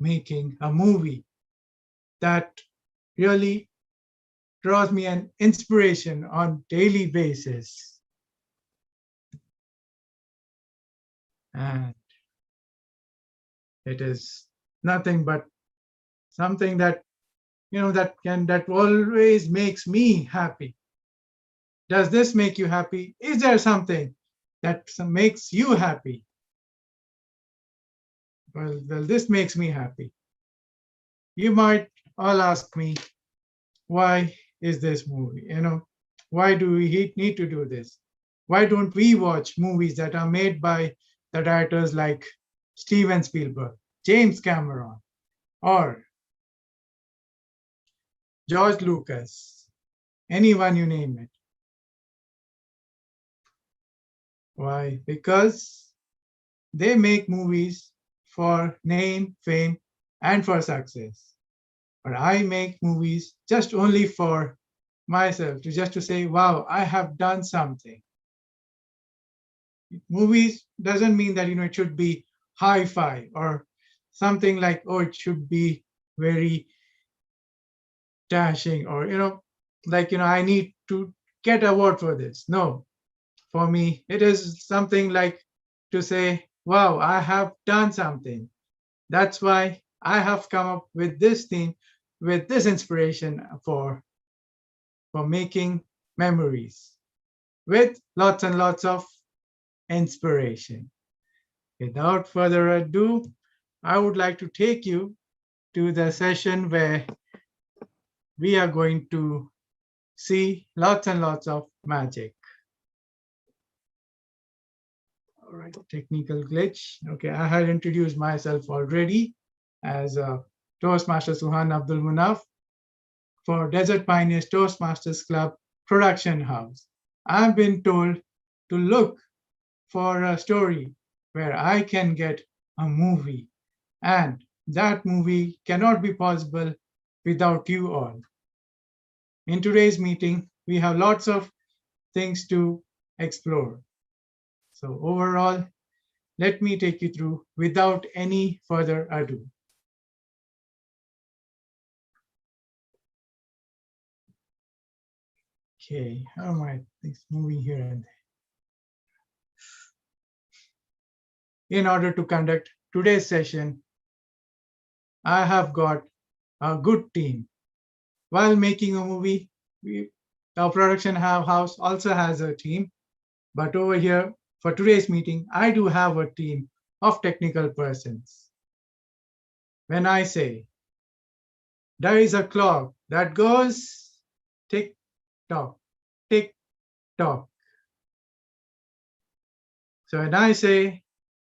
making a movie that really draws me an inspiration on daily basis. And it is nothing but something that that always makes me happy. Does this make you happy? Is there something that makes you happy? Well, this makes me happy. You might all ask me, why is this movie? Why do we need to do this? Why don't we watch movies that are made by the directors like Steven Spielberg, James Cameron, or George Lucas, anyone you name it? Why? Because they make movies for name, fame, and for success. But I make movies just only for myself, just to say, wow, I have done something. Movies doesn't mean that it should be hi-fi or something like, oh, it should be very dashing, or I need to get award for this. No, for me it is something like to say, wow, I have done something. That's why I have come up with this theme, with this inspiration for making memories with lots and lots of inspiration. Without further ado, I would like to take you to the session where we are going to see lots and lots of magic. All right, technical glitch. Okay, I had introduced myself already as Toastmaster Suhan Abdul Munaf for Desert Pioneers Toastmasters Club Production House. I've been told to look for a story where I can get a movie, and that movie cannot be possible without you all. In today's meeting, we have lots of things to explore. So overall, let me take you through without any further ado. Okay, how am I moving here and there? In order to conduct today's session, I have got a good team. While making a movie, our production house also has a team. But over here, for today's meeting, I do have a team of technical persons. When I say, there is a clock that goes tick tock, tick tock. So when I say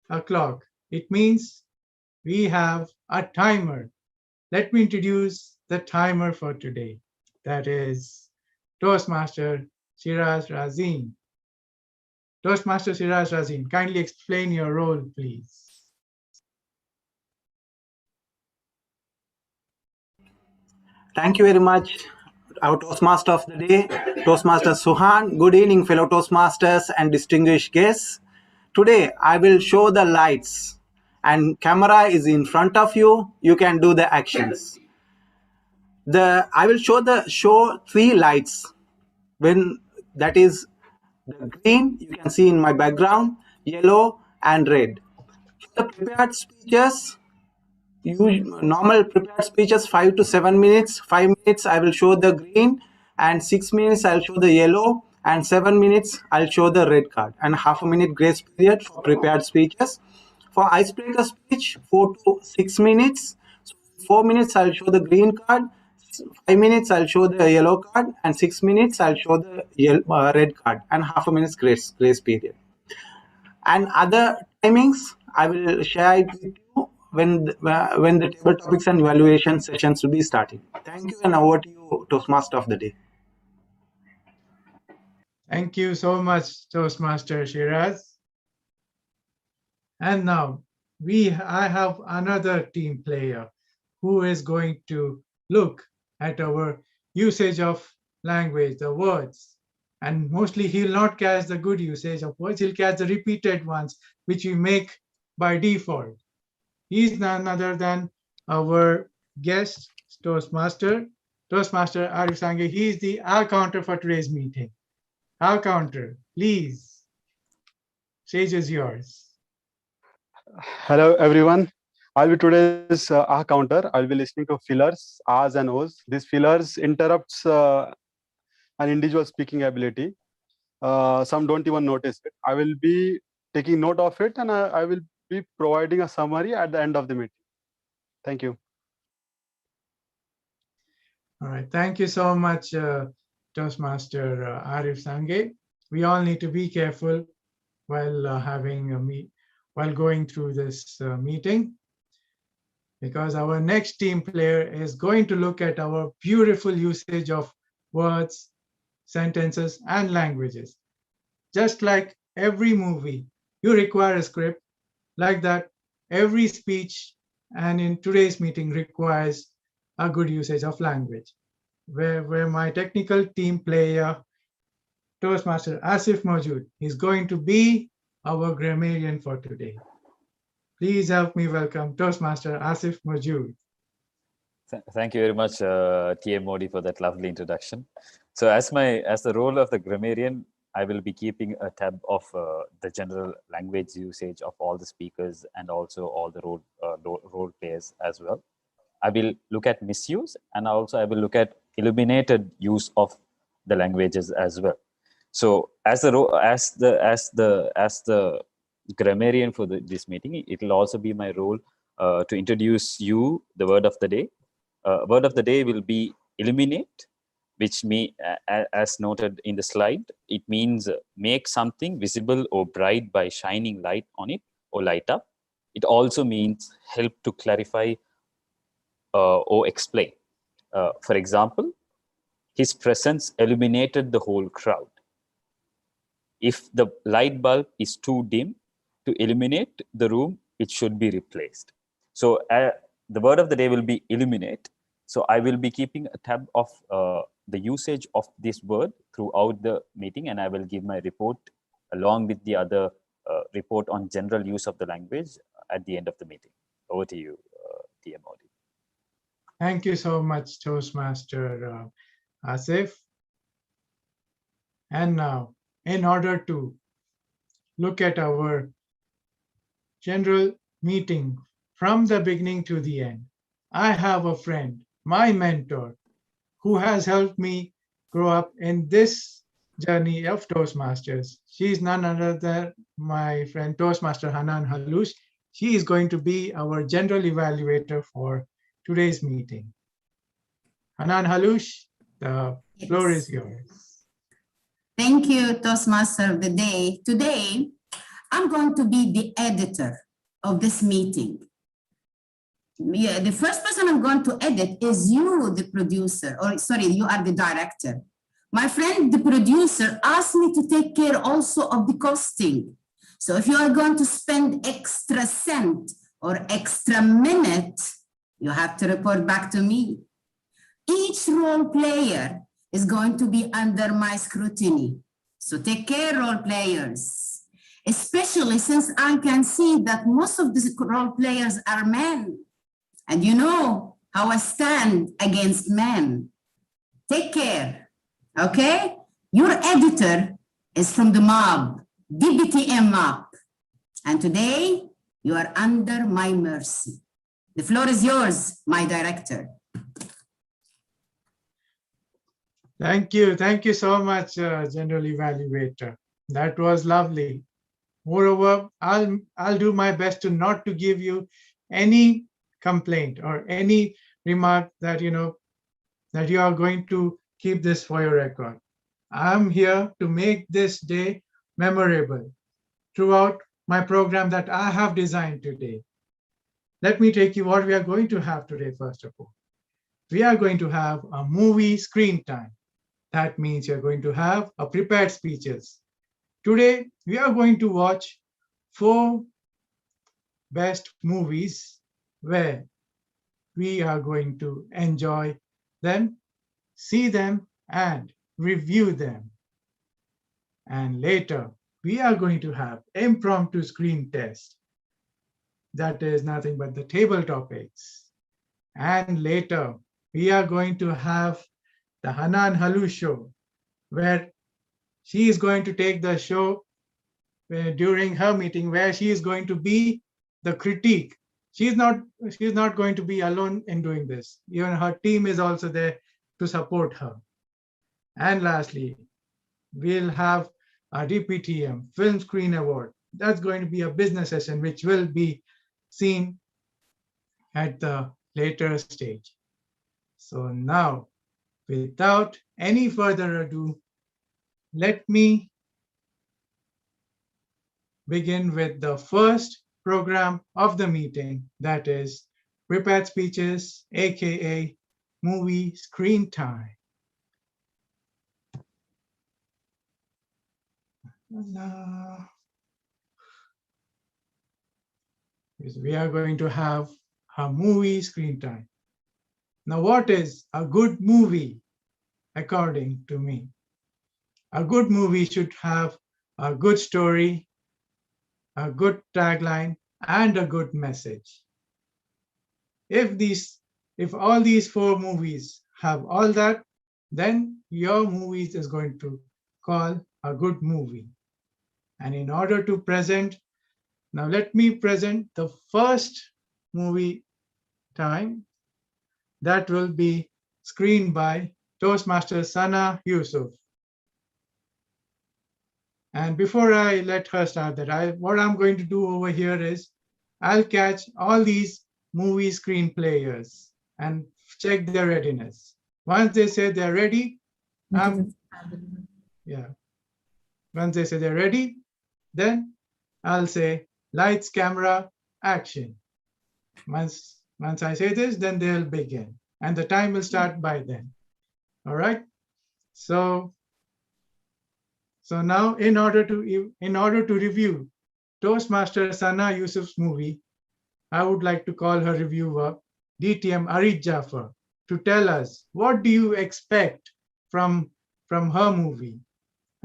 a clock, it means we have a timer. Let me introduce the timer for today. That is Toastmaster Shiraz Razin. Toastmaster Shiraz Razin, kindly explain your role, please. Thank you very much, our Toastmaster of the day, Toastmaster Suhan. Good evening, fellow Toastmasters and distinguished guests. Today, I will show the lights, and camera is in front of you. You can do the actions. I will show three lights. When that is the green, you can see in my background, yellow and red. The prepared speeches, normal prepared speeches 5 to 7 minutes. 5 minutes I will show the green, and 6 minutes I'll show the yellow, and 7 minutes I'll show the red card, and half a minute grace period for prepared speeches. For icebreaker speech, 4 to 6 minutes. So 4 minutes I'll show the green card, 5 minutes I'll show the yellow card, and 6 minutes I'll show the red card, and half a minute's grace period. And other timings I will share it with you when the table topics and evaluation sessions will be starting. Thank you, and over to you, Toastmaster of the day. Thank you so much, Toastmaster Shiraz. And now I have another team player who is going to look at our usage of language, the words. And mostly he'll not catch the good usage of words, he'll catch the repeated ones, which we make by default. He's none other than our guest, Toastmaster Arif Sange. He is the our counter for today's meeting. Our counter, please, stage is yours. Hello, everyone. I'll be today's ah counter. I'll be listening to fillers, ahs and ohs. These fillers interrupts an individual speaking ability. Some don't even notice it. I will be taking note of it, and I will be providing a summary at the end of the meeting. Thank you. All right, thank you so much, Toastmaster Arif Sange. We all need to be careful while while going through this meeting, because our next team player is going to look at our beautiful usage of words, sentences, and languages. Just like every movie, you require a script. Like that, every speech and in today's meeting requires a good usage of language. Where my technical team player, Toastmaster Asif Majood, is going to be our grammarian for today. Please help me welcome Toastmaster Asif Majood. Thank you very much, TM Modi, for that lovely introduction. So as the role of the grammarian, I will be keeping a tab of the general language usage of all the speakers and also all the role players as well. I will look at misuse, and also I will look at illuminated use of the languages as well. So as the grammarian for this meeting, it will also be my role to introduce you the word of the day. Word of the day will be illuminate, which as noted in the slide, it means make something visible or bright by shining light on it or light up. It also means help to clarify or explain. For example, his presence illuminated the whole crowd. If the light bulb is too dim to illuminate the room, it should be replaced. So the word of the day will be illuminate. So I will be keeping a tab of the usage of this word throughout the meeting, and I will give my report along with the other report on general use of the language at the end of the meeting. Over to you, TM Modi. Thank you so much, Toastmaster Asif. And now, in order to look at our general meeting from the beginning to the end, I have a friend, my mentor, who has helped me grow up in this journey of Toastmasters. She is none other than my friend Toastmaster Hanan Halush. She is going to be our general evaluator for today's meeting. Hanan Halush, the floor is yours. Thank you, Toastmaster of the day. Today, I'm going to be the editor of this meeting. Yeah, the first person I'm going to edit is you, the producer, or sorry, you are the director. My friend, the producer, asked me to take care also of the costing. So if you are going to spend extra cent or extra minute, you have to report back to me. Each role player is going to be under my scrutiny. So take care, role players, especially since I can see that most of the role players are men. And you know how I stand against men. Take care, okay? Your editor is from the mob, DBTM mob. And today, you are under my mercy. The floor is yours, my director. Thank you so much, General Evaluator. That was lovely. Moreover, I'll do my best to not to give you any complaint or any remark that that you are going to keep this for your record. I'm here to make this day memorable throughout my program that I have designed today. Let me take you what we are going to have today. First of all, we are going to have a movie screen time. That means you're going to have a prepared speeches. Today, we are going to watch 4 best movies where we are going to enjoy them, see them, and review them. And later, we are going to have impromptu screen test. That is nothing but the table topics. And later, we are going to have the Hanan Halu show, where she is going to take the show during her meeting, where she is going to be the critique. She's not going to be alone in doing this. Even her team is also there to support her. And lastly, we'll have a DPTM Film Screen Award. That's going to be a business session, which will be seen at the later stage. So now, without any further ado, let me begin with the first program of the meeting, that is prepared speeches, aka movie screen time. We are going to have a movie screen time. Now, what is a good movie according to me? A good movie should have a good story, a good tagline, and a good message. If all these four movies have all that, then your movie is going to call a good movie. And in order to present, now let me present the first movie time that will be screened by Toastmaster Sana Yusuf. And before I let her start that, what I'm going to do over here is I'll catch all these movie screen players and check their readiness. Once they say they're ready, once they say they're ready, then I'll say lights, camera, action. Once I say this, then they'll begin, and the time will start by then. All right. So now, in order to review Toastmaster Sana Yusuf's movie, I would like to call her reviewer, DTM Arid Jafar, to tell us what do you expect from her movie.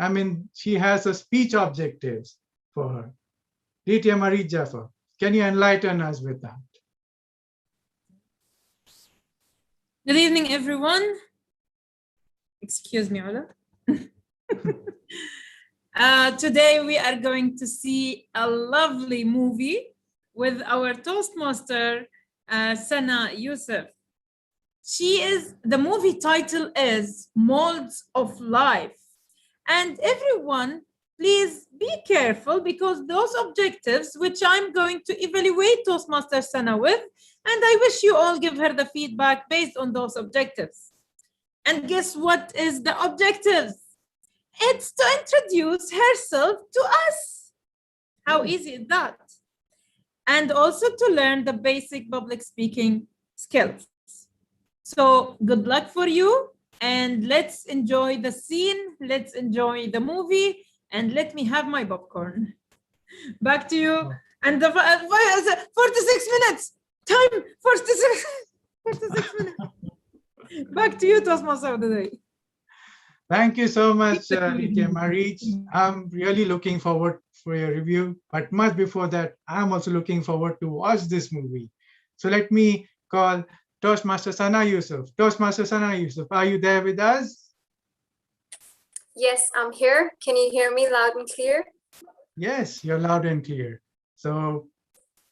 I mean, she has a speech objectives for her. DTM Arid Jafar, can you enlighten us with that? Good evening, everyone. Excuse me, Ola. Today we are going to see a lovely movie with our Toastmaster, Sana Yusuf. The movie title is Molds of Life. And everyone, please be careful, because those objectives which I'm going to evaluate Toastmaster Sana with, and I wish you all give her the feedback based on those objectives. And guess what is the objectives? It's to introduce herself to us. How easy is that? And also to learn the basic public speaking skills. So good luck for you, and let's enjoy the scene, let's enjoy the movie, and let me have my popcorn. Back to you. And the 46 minutes. Time 46 minutes. Back to you, Toastmaster of the day. Thank you so much, DTM Arid. I'm really looking forward for your review, but much before that, I'm also looking forward to watch this movie. So let me call Toastmaster Sana Yusuf. Toastmaster Sana Yusuf, are you there with us? Yes, I'm here. Can you hear me loud and clear? Yes, you're loud and clear. So,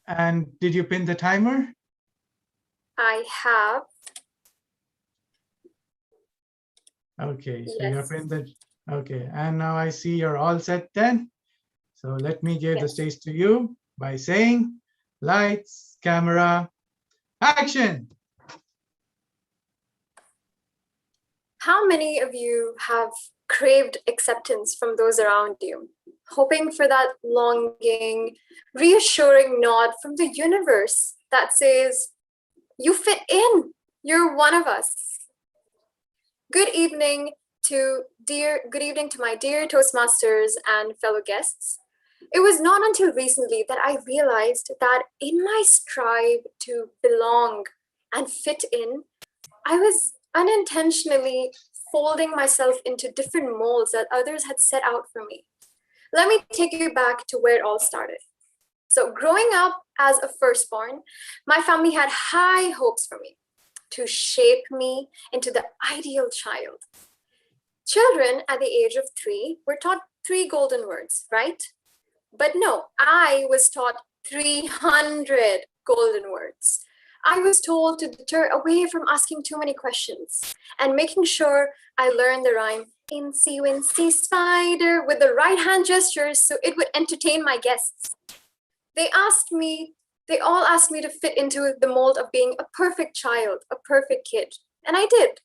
and did you pin the timer? I have. Okay, so Yes. you have pinned the, okay, and now I see you're all set then. So let me give the Yes. stage to you by saying lights, camera, action. How many of you have craved acceptance from those around you, hoping for that longing, reassuring nod from the universe that says, you fit in, you're one of us? Good evening to my dear Toastmasters and fellow guests. It was not until recently that I realized that in my strive to belong and fit in, I was unintentionally folding myself into different molds that others had set out for me. Let me take you back to where it all started. So growing up as a firstborn, my family had high hopes for me. to shape me into the ideal child. Children at the age of 3 were taught 3 golden words, right? But no, I was taught 300 golden words. I was told to deter away from asking too many questions and making sure I learned the rhyme "Incy Wincy Spider" with the right hand gestures so it would entertain my guests. They all asked me to fit into the mold of being a perfect child, a perfect kid, and I did.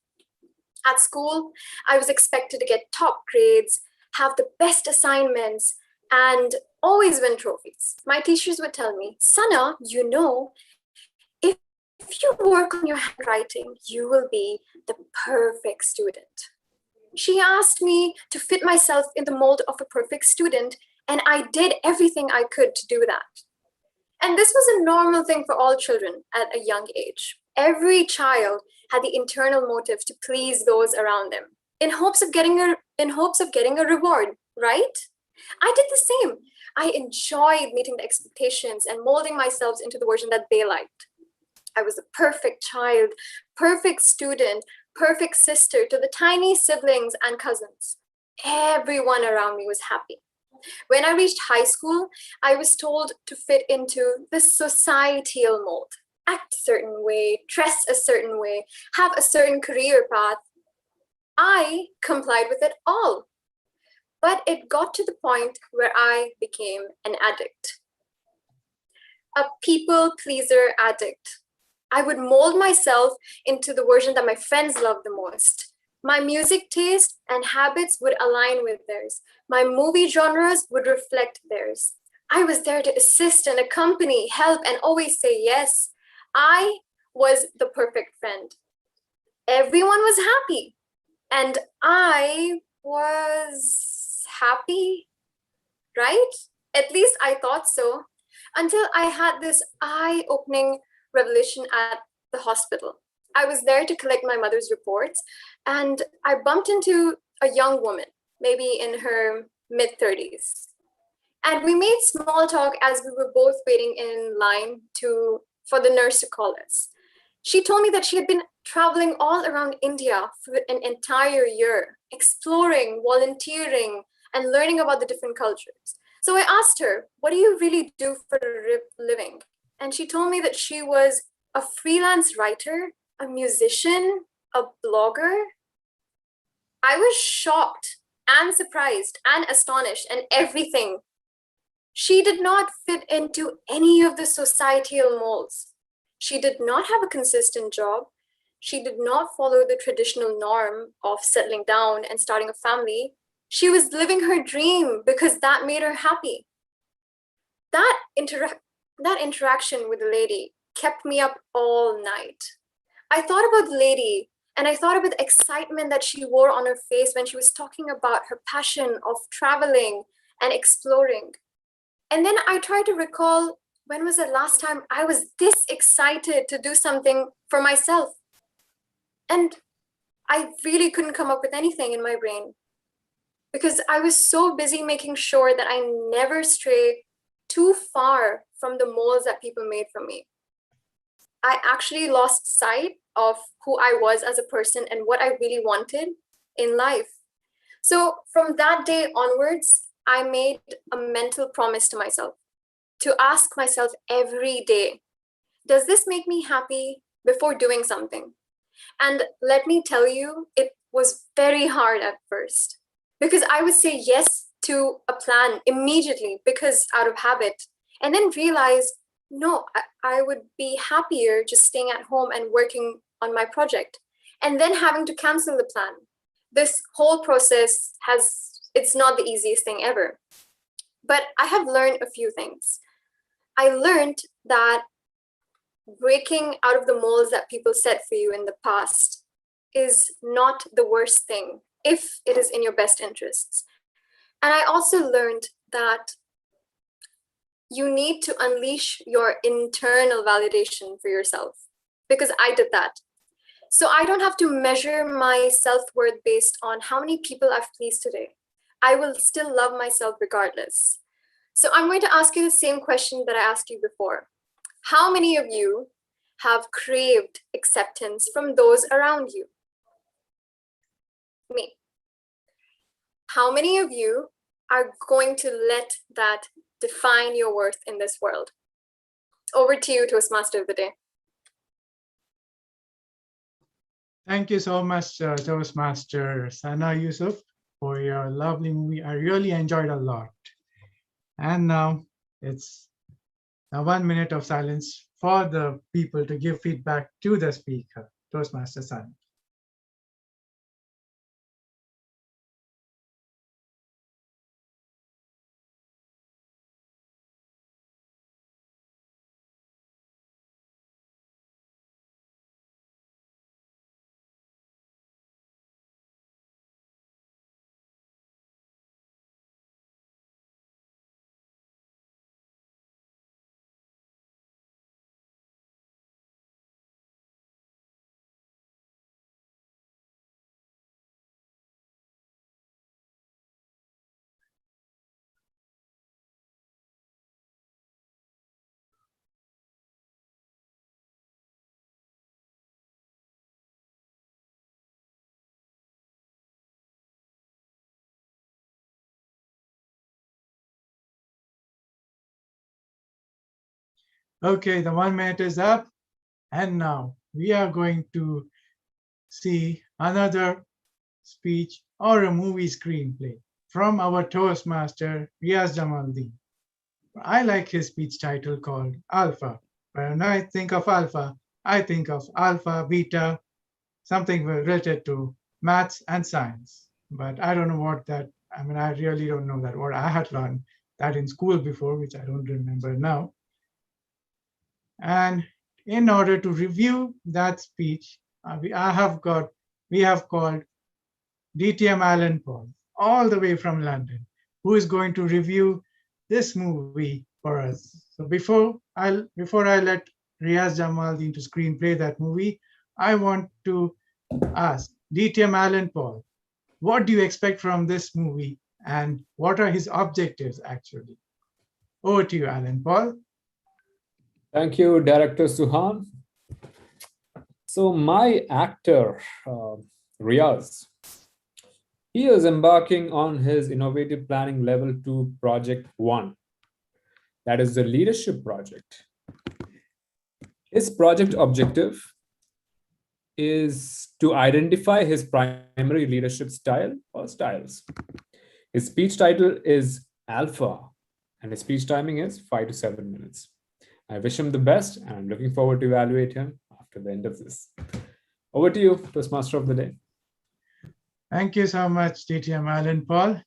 At school, I was expected to get top grades, have the best assignments, and always win trophies. My teachers would tell me, "Sana, you know, if you work on your handwriting, you will be the perfect student." She asked me to fit myself in the mold of a perfect student, and I did everything I could to do that. And this was a normal thing for all children at a young age. Every child had the internal motive to please those around them in hopes of getting a reward, right? I did the same. I enjoyed meeting the expectations and molding myself into the version that they liked. I was a perfect child, perfect student, perfect sister to the tiny siblings and cousins. Everyone around me was happy. When I reached high school, I was told to fit into the societal mold, act a certain way, dress a certain way, have a certain career path. I complied with it all. But it got to the point where I became an addict, a people pleaser addict. I would mold myself into the version that my friends loved the most. My music taste and habits would align with theirs. My movie genres would reflect theirs. I was there to assist and accompany, help, and always say yes. I was the perfect friend. Everyone was happy, and I was happy, right? At least I thought so, until I had this eye-opening revelation at the hospital. I was there to collect my mother's reports, and I bumped into a young woman, maybe in her mid-30s. And we made small talk as we were both waiting in line for the nurse to call us. She told me that she had been traveling all around India for an entire year, exploring, volunteering, and learning about the different cultures. So I asked her, "What do you really do for a living?" And she told me that she was a freelance writer, a musician, a blogger. I was shocked and surprised and astonished and everything. She did not fit into any of the societal molds. She did not have a consistent job. She did not follow the traditional norm of settling down and starting a family. She was living her dream because that made her happy. That interaction with the lady kept me up all night. I thought about the lady, and I thought about the excitement that she wore on her face when she was talking about her passion of traveling and exploring. And then I tried to recall, when was the last time I was this excited to do something for myself? And I really couldn't come up with anything in my brain because I was so busy making sure that I never stray too far from the molds that people made for me. I actually lost sight of who I was as a person and what I really wanted in life. So from that day onwards, I made a mental promise to myself to ask myself every day, does this make me happy before doing something? And let me tell you, it was very hard at first because I would say yes to a plan immediately because out of habit, and then realize, no, I would be happier just staying at home and working on my project, and then having to cancel the plan. This whole process it's not the easiest thing ever. But I have learned a few things. I learned that breaking out of the molds that people set for you in the past is not the worst thing if it is in your best interests. And I also learned that you need to unleash your internal validation for yourself, because I did that. So I don't have to measure my self-worth based on how many people I've pleased today. I will still love myself regardless. So I'm going to ask you the same question that I asked you before. How many of you have craved acceptance from those around you? Me. How many of you are going to let that define your worth in this world? Over to you, Toastmaster of the Day. Thank you so much, Toastmaster Sana Yusuf, for your lovely movie. I really enjoyed a lot. And now it's a 1 minute of silence for the people to give feedback to the speaker, Toastmaster Sana. Okay, the 1 minute is up. And now we are going to see another speech or a movie screenplay from our Toastmaster, Riaz Jamaldeen. I like his speech title called Alpha. When I think of Alpha, I think of Alpha, Beta, something related to maths and science. But I don't know what that, I mean, I really don't know that. What I had learned that in school before, which I don't remember now. And in order to review that speech, we have called DTM Alan Paul, all the way from London, who is going to review this movie for us. So before I let Riaz Jamaldeen to screenplay that movie, I want to ask DTM Alan Paul, what do you expect from this movie and what are his objectives actually? Over to you, Alan Paul. Thank you, Director Suhan. So my actor, Riaz, he is embarking on his innovative planning level 2 project 1. That is the leadership project. His project objective is to identify his primary leadership style or styles. His speech title is Alpha, and his speech timing is 5 to 7 minutes. I wish him the best, and I'm looking forward to evaluate him after the end of this. Over to you, Toastmaster of the Day. Thank you so much, DTM Alan Paul.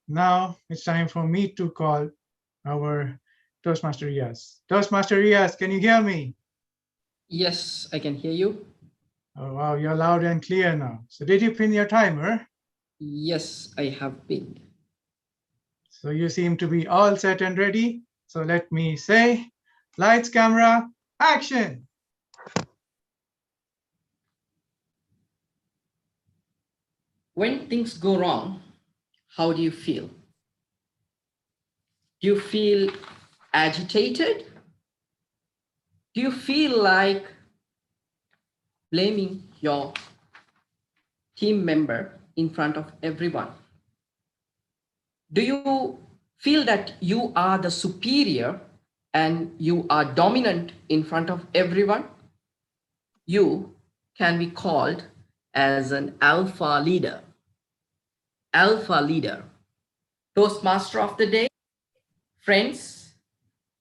Now it's time for me to call our Toastmaster Riaz. Toastmaster Riaz, can you hear me? Yes, I can hear you. Oh, wow, you're loud and clear now. So did you pin your timer? Yes, I have been. So you seem to be all set and ready. So let me say, lights, camera, action. When things go wrong, how do you feel? Do you feel agitated? Do you feel like blaming your team member in front of everyone? Do you feel that you are the superior and you are dominant in front of everyone? You can be called as an alpha leader. Alpha leader. Toastmaster of the Day, friends,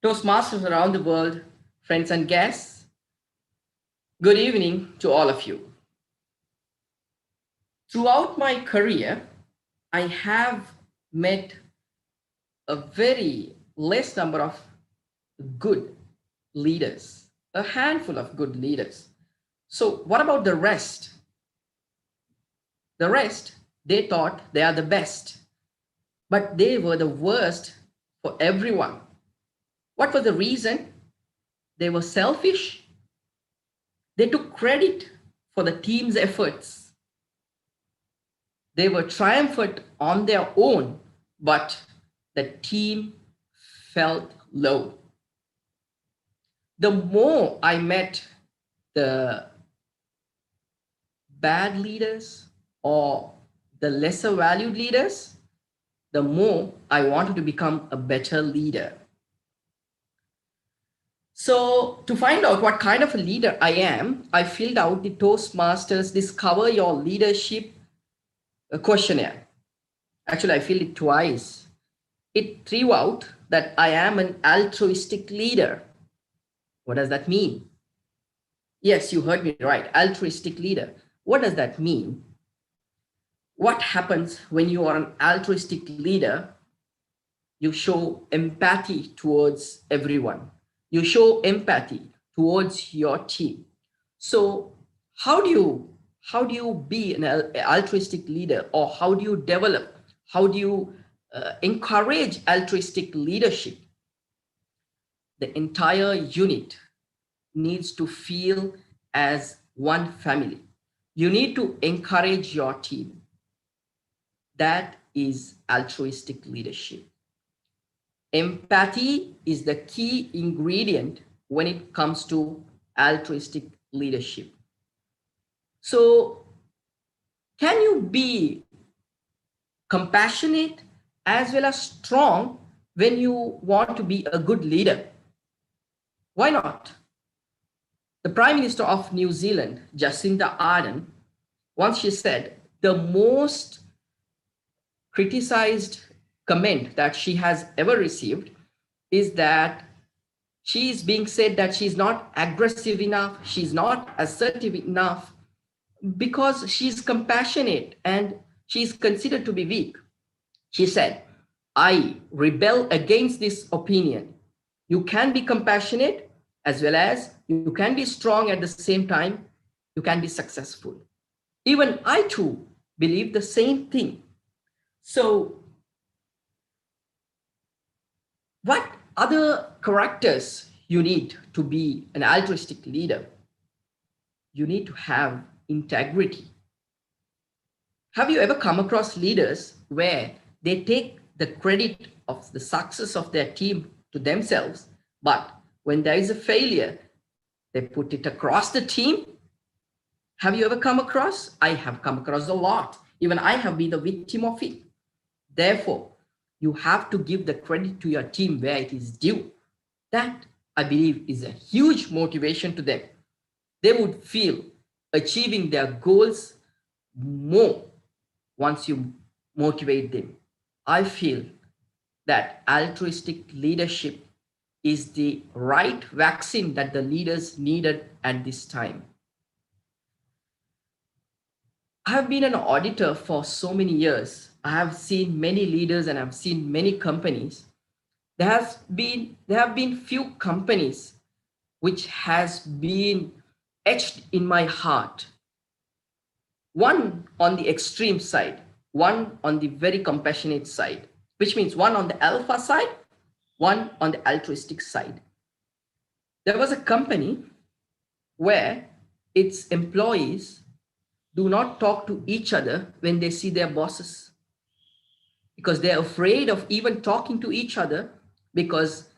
Toastmasters around the world, friends and guests, good evening to all of you. Throughout my career, I have met a very less number of good leaders, a handful of good leaders. So what about the rest? The rest, they thought they are the best, but they were the worst for everyone. What was the reason? They were selfish. They took credit for the team's efforts. They were triumphant on their own, but the team felt low. the more I met the bad leaders or the lesser valued leaders, the more I wanted to become a better leader. So to find out what kind of a leader I am, I filled out the Toastmasters Discover Your Leadership questionnaire. Actually, I filled it twice. It threw out that I am an altruistic leader. What does that mean? Yes, you heard me right, altruistic leader. What does that mean? What happens when you are an altruistic leader? You show empathy towards everyone. You show empathy towards your team. So how do you be an altruistic leader, or how do you develop, how do you encourage altruistic leadership? The entire unit needs to feel as one family. You need to encourage your team. That is altruistic leadership. Empathy is the key ingredient when it comes to altruistic leadership. So, can you be compassionate as well as strong when you want to be a good leader? Why not? The Prime Minister of New Zealand, Jacinda Ardern, once she said, the most criticized comment that she has ever received is that she is being said that she's not aggressive enough, she's not assertive enough, because she's compassionate and she's considered to be weak. She said, I rebel against this opinion. You can be compassionate as well as you can be strong at the same time. You can be successful. Even I too believe the same thing. So what other characters you need to be an altruistic leader? You need to have integrity. Have you ever come across leaders where they take the credit of the success of their team to themselves, but when there is a failure, they put it across the team? Have you ever come across? I have come across a lot. Even I have been the victim of it. Therefore, you have to give the credit to your team where it is due. That, I believe, is a huge motivation to them. They would feel achieving their goals more once you motivate them. I feel that altruistic leadership is the right vaccine that the leaders needed at this time. I have been an auditor for so many years. I have seen many leaders and I've seen many companies. There have been few companies which has been etched in my heart. One on the extreme side, one on the very compassionate side, which means one on the alpha side, one on the altruistic side. There was a company where its employees do not talk to each other when they see their bosses, because they're afraid of even talking to each other because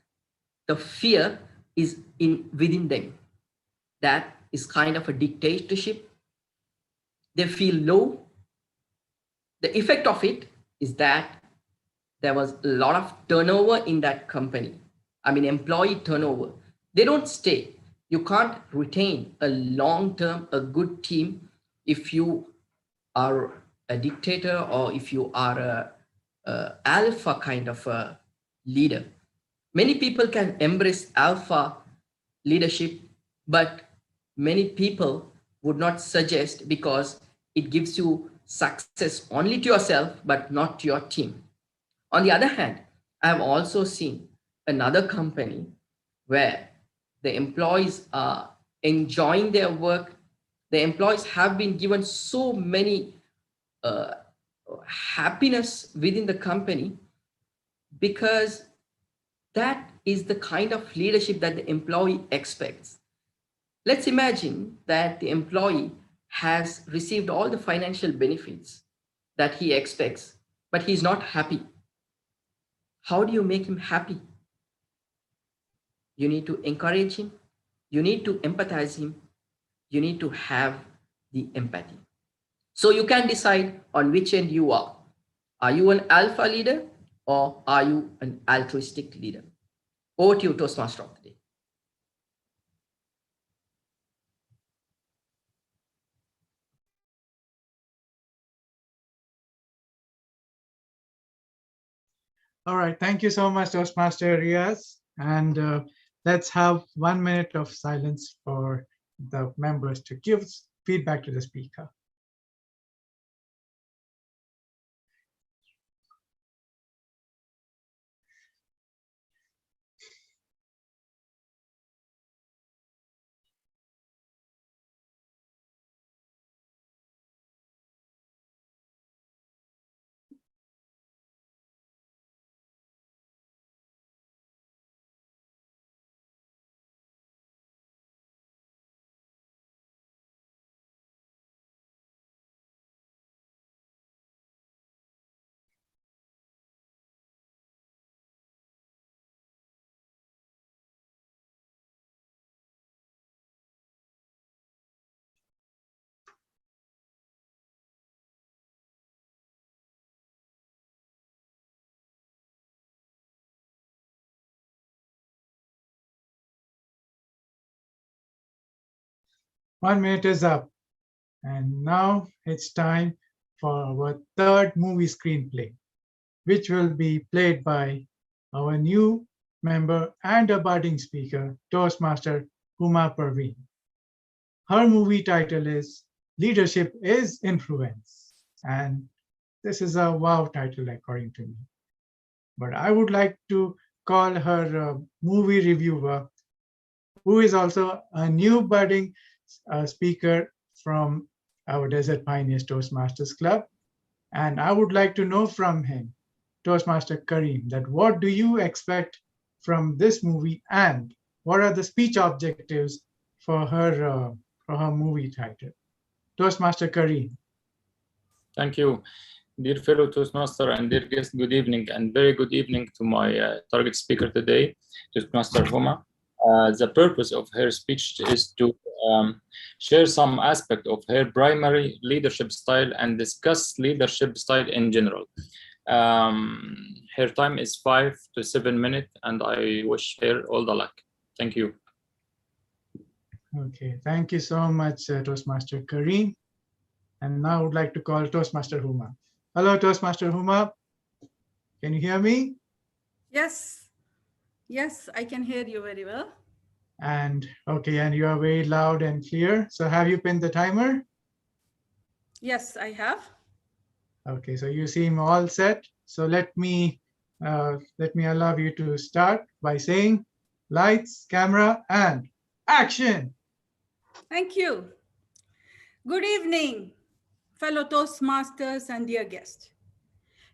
the fear is within them. That is kind of a dictatorship. They feel low. The effect of it is that there was a lot of turnover in that company. I mean, employee turnover. They don't stay. You can't retain a long-term, a good team if you are a dictator or if you are a alpha kind of a leader. Many people can embrace alpha leadership, but many people would not suggest because it gives you success only to yourself, but not to your team. On the other hand, I have also seen another company where the employees are enjoying their work. The employees have been given so many happiness within the company, because that is the kind of leadership that the employee expects. Let's imagine that the employee has received all the financial benefits that he expects, but he's not happy. How do you make him happy? You need to encourage him. You need to empathize him. You need to have the empathy. So you can decide on which end you are. Are you an alpha leader or are you an altruistic leader? Over to you, Toastmaster of the day. All right, thank you so much, Toastmaster Riaz. And let's have 1 minute of silence for the members to give feedback to the speaker. One minute is up. And now it's time for our third movie screenplay, which will be played by our new member and a budding speaker, Toastmaster Huma Parveen. Her movie title is Leadership is Influence. And this is a wow title, according to me. But I would like to call her movie reviewer, who is also a new budding speaker from our Desert Pioneers Toastmasters Club. And I would like to know from him, Toastmaster Kareem, that what do you expect from this movie and what are the speech objectives for her movie title? Toastmaster Kareem. Thank you. Dear fellow Toastmaster and dear guest, good evening and very good evening to my target speaker today, Toastmaster Huma. The purpose of her speech is to share some aspect of her primary leadership style and discuss leadership style in general. Her time is 5 to 7 minutes and I wish her all the luck. Thank you. Okay, thank you so much, Toastmaster Kareem. And now I would like to call Toastmaster Huma. Hello, Toastmaster Huma. Can you hear me? Yes. Yes, I can hear you very well. And okay, and you are very loud and clear. So have you pinned the timer? Yes, I have. Okay, so you seem all set. So let me allow you to start by saying lights, camera, and action. Thank you. Good evening, fellow Toastmasters and dear guests.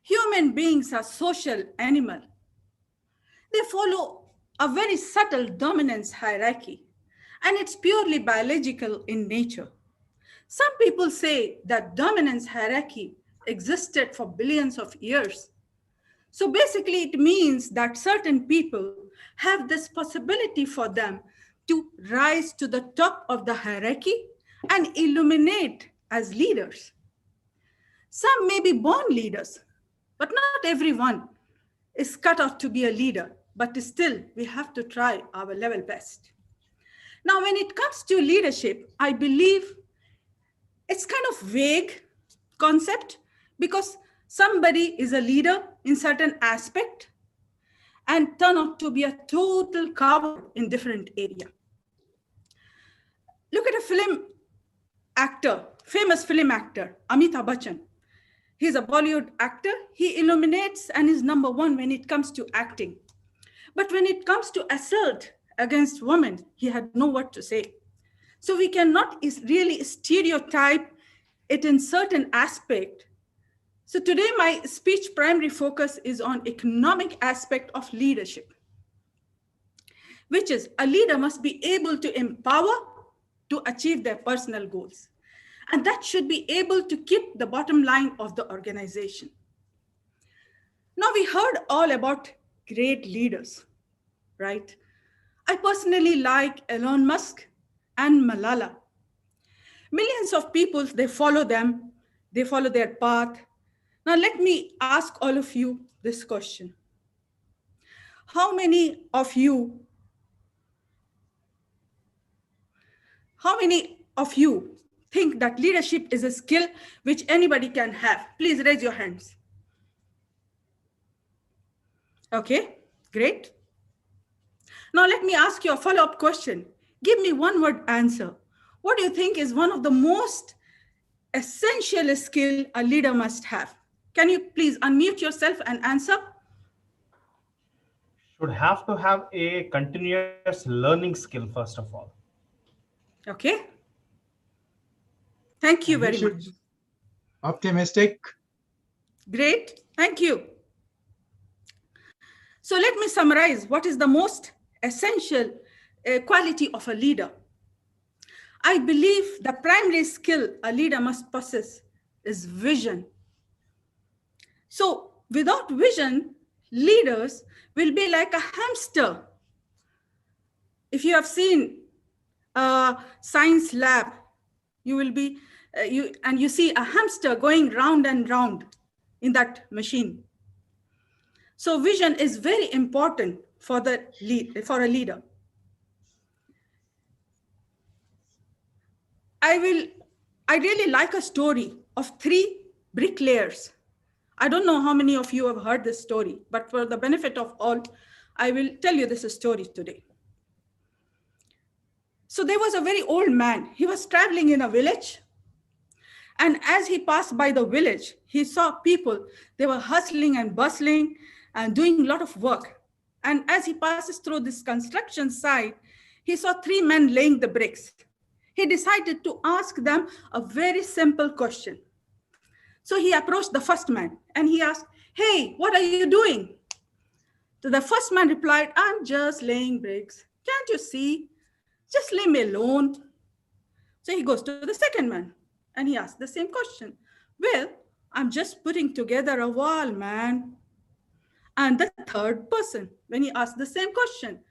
Human beings are social animals. They follow a very subtle dominance hierarchy, and it's purely biological in nature. Some people say that dominance hierarchy existed for billions of years. So basically, it means that certain people have this possibility for them to rise to the top of the hierarchy and illuminate as leaders. Some may be born leaders, but not everyone is cut out to be a leader, but still we have to try our level best. Now, when it comes to leadership, I believe it's kind of vague concept because somebody is a leader in certain aspect and turn out to be a total coward in different area. Look at a film actor, famous film actor, Amitabh Bachchan. He's a Bollywood actor. He illuminates and is number one when it comes to acting. But when it comes to assault against women, he had no word to say. So we cannot really stereotype it in certain aspect. So today my speech primary focus is on economic aspect of leadership, which is a leader must be able to empower to achieve their personal goals. And that should be able to keep the bottom line of the organization. Now we heard all about great leaders, right? I personally like Elon Musk and Malala. Millions of people, they follow them, they follow their path. Now let me ask all of you this question. How many of you think that leadership is a skill which anybody can have? Please raise your hands. Okay, great. Now let me ask you a follow-up question. Give me one word answer. What do you think is one of the most essential skill a leader must have? Can you please unmute yourself and answer? Should have to have a continuous learning skill, first of all. Okay. Thank you very much. Optimistic. Great. Thank you. So let me summarize what is the most essential quality of a leader. I believe the primary skill a leader must possess is vision. So without vision, leaders will be like a hamster. If you have seen a science lab, you will be, you see a hamster going round and round in that machine. So vision is very important for a leader. I really like a story of 3 bricklayers. I don't know how many of you have heard this story, but for the benefit of all, I will tell you this story today. So there was a very old man. He was traveling in a village. And as he passed by the village, he saw people, they were hustling and bustling and doing a lot of work. And as he passes through this construction site, he saw 3 men laying the bricks. He decided to ask them a very simple question. So he approached the first man and he asked, "Hey, what are you doing?" So the first man replied, "I'm just laying bricks. Can't you see? Just leave me alone." So he goes to the second man and he asks the same question. "Well, I'm just putting together a wall, man." And the third person, when he asked the same question,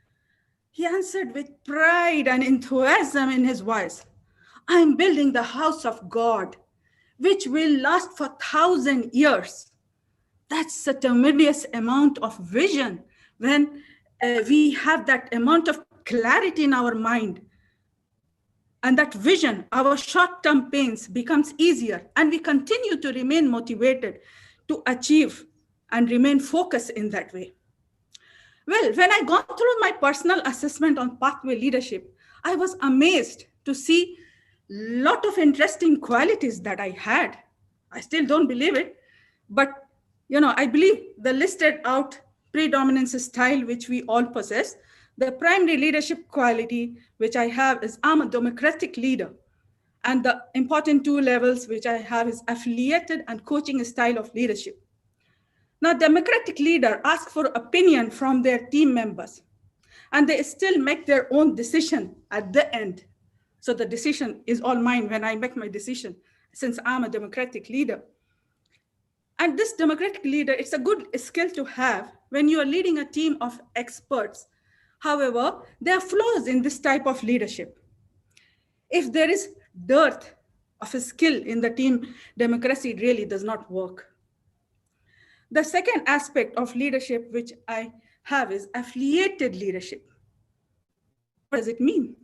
he answered with pride and enthusiasm in his voice, "I'm building the house of God, which will last for 1,000 years. That's a tremendous amount of vision when we have that amount of clarity in our mind. And that vision, our short-term pains becomes easier and we continue to remain motivated to achieve and remain focused in that way. Well, when I gone through my personal assessment on pathway leadership, I was amazed to see a lot of interesting qualities that I had. I still don't believe it, but I believe the listed out predominance style which we all possess. The primary leadership quality which I have is I'm a democratic leader. And the important 2 levels which I have is affiliated and coaching style of leadership. Now, democratic leader asks for opinion from their team members, and they still make their own decision at the end. So the decision is all mine when I make my decision, since I'm a democratic leader. And this democratic leader, it's a good skill to have when you are leading a team of experts. However, there are flaws in this type of leadership. If there is dearth of a skill in the team, democracy really does not work. The second aspect of leadership which I have is affiliated leadership. What does it mean?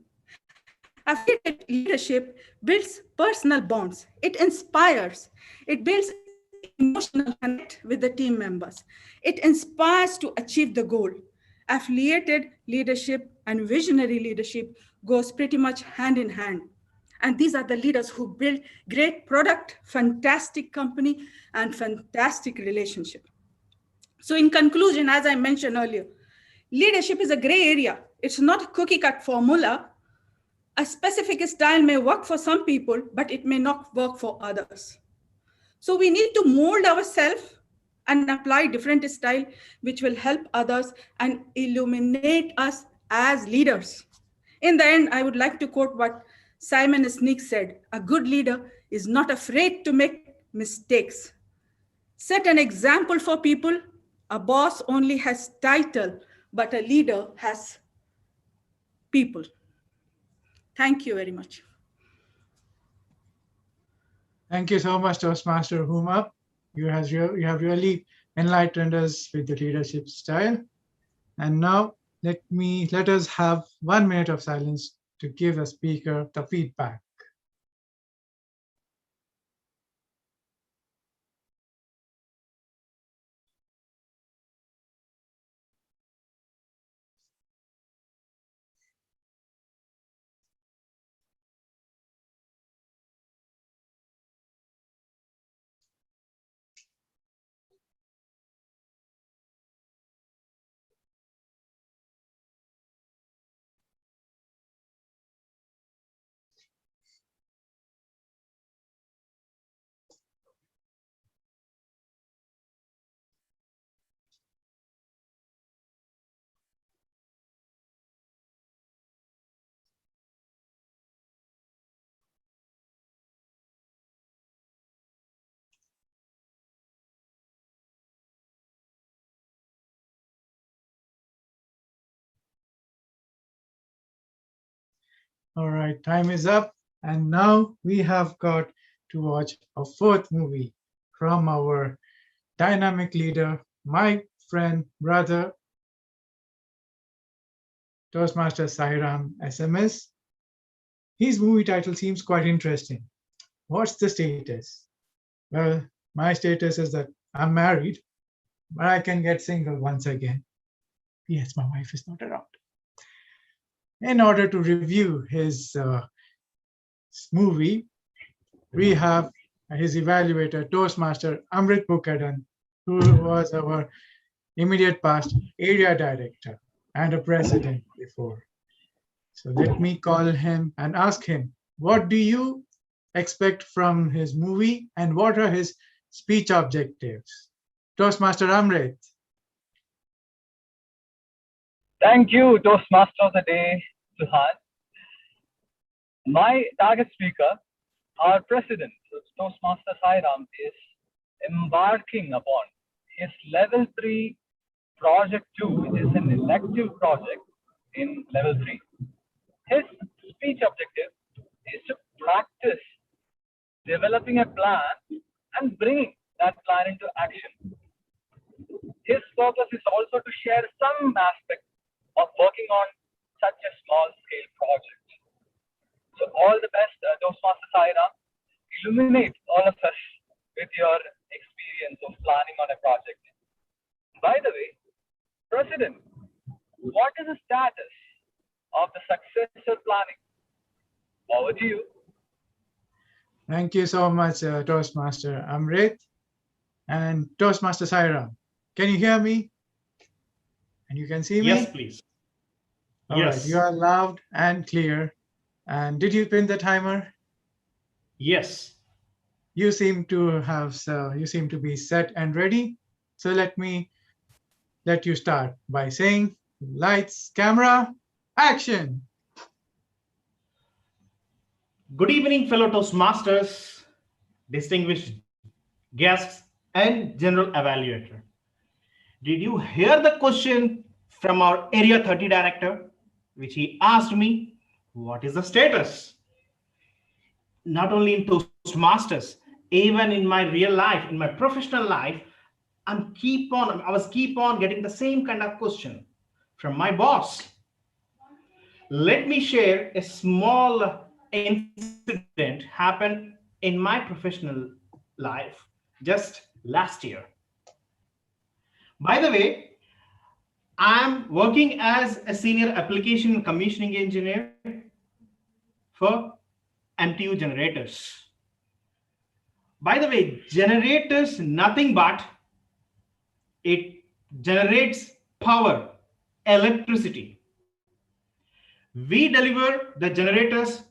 Affiliated leadership builds personal bonds. It inspires. It builds emotional connect with the team members. It inspires to achieve the goal. Affiliated leadership and visionary leadership goes pretty much hand in hand. And these are the leaders who build great product, fantastic company, and fantastic relationship. So in conclusion, as I mentioned earlier, leadership is a gray area. It's not a cookie cut formula. A specific style may work for some people, but it may not work for others. So we need to mold ourselves and apply different style, which will help others and illuminate us as leaders. In the end, I would like to quote what Simon Sinek said, "A good leader is not afraid to make mistakes. Set an example for people. A boss only has title, but a leader has people. Thank you very much. Thank you so much, Toastmaster Huma. You have really enlightened us with the leadership style. And now let us have 1 minute of silence to give the speaker the feedback. All right, time is up. And now we have got to watch a fourth movie from our dynamic leader, my friend, brother, Toastmaster Sairam SMS. His movie title seems quite interesting. What's the status? Well, my status is that I'm married, but I can get single once again. Yes, my wife is not around. In order to review his movie, we have his evaluator, Toastmaster Amrit Mukherjee, who was our immediate past area director and a president before. So let me call him and ask him, what do you expect from his movie and what are his speech objectives? Toastmaster Amrit. Thank you, Toastmaster of the Day, Suhan. My target speaker, our president, Toastmaster Sairam, is embarking upon his level 3 project 2, which is an elective project in level 3. His speech objective is to practice developing a plan and bringing that plan into action. His purpose is also to share some aspect of working on such a small scale project. So all the best, Toastmaster Sairam. Illuminate all of us with your experience of planning on a project. By the way, President, what is the status of the successor planning? Over to you. Thank you so much, Toastmaster Amrit. And Toastmaster Sairam, can you hear me? And you can see me? Yes, please. All Yes. right, you are loud and clear. And did you pin the timer? Yes. You seem to be set and ready. So let you start by saying lights, camera, action. Good evening, fellow Toastmasters, distinguished guests, and general evaluator. Did you hear the question from our Area 30 director, which he asked me, what is the status? Not only in Toastmasters, even in my real life, in my professional life, I was keep on getting the same kind of question from my boss. Let me share a small incident happened in my professional life just last year. By the way, I'm working as a senior application commissioning engineer for MTU generators. By the way, generators, nothing but it generates power, electricity. We deliver the generators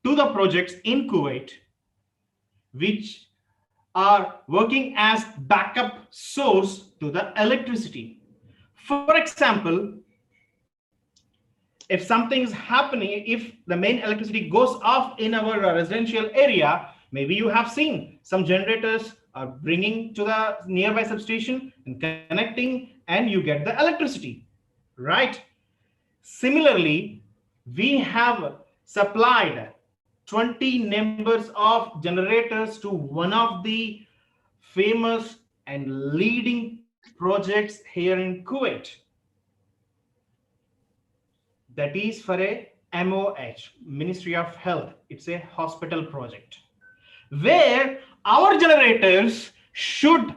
to the projects in Kuwait, which are working as backup source to the electricity. For example, if something is happening, if the main electricity goes off in our residential area, maybe you have seen some generators are bringing to the nearby substation and connecting, and you get the electricity, right? Similarly, we have supplied 20 numbers of generators to one of the famous and leading projects here in Kuwait. That is for a MOH, Ministry of Health. It's a hospital project where our generators should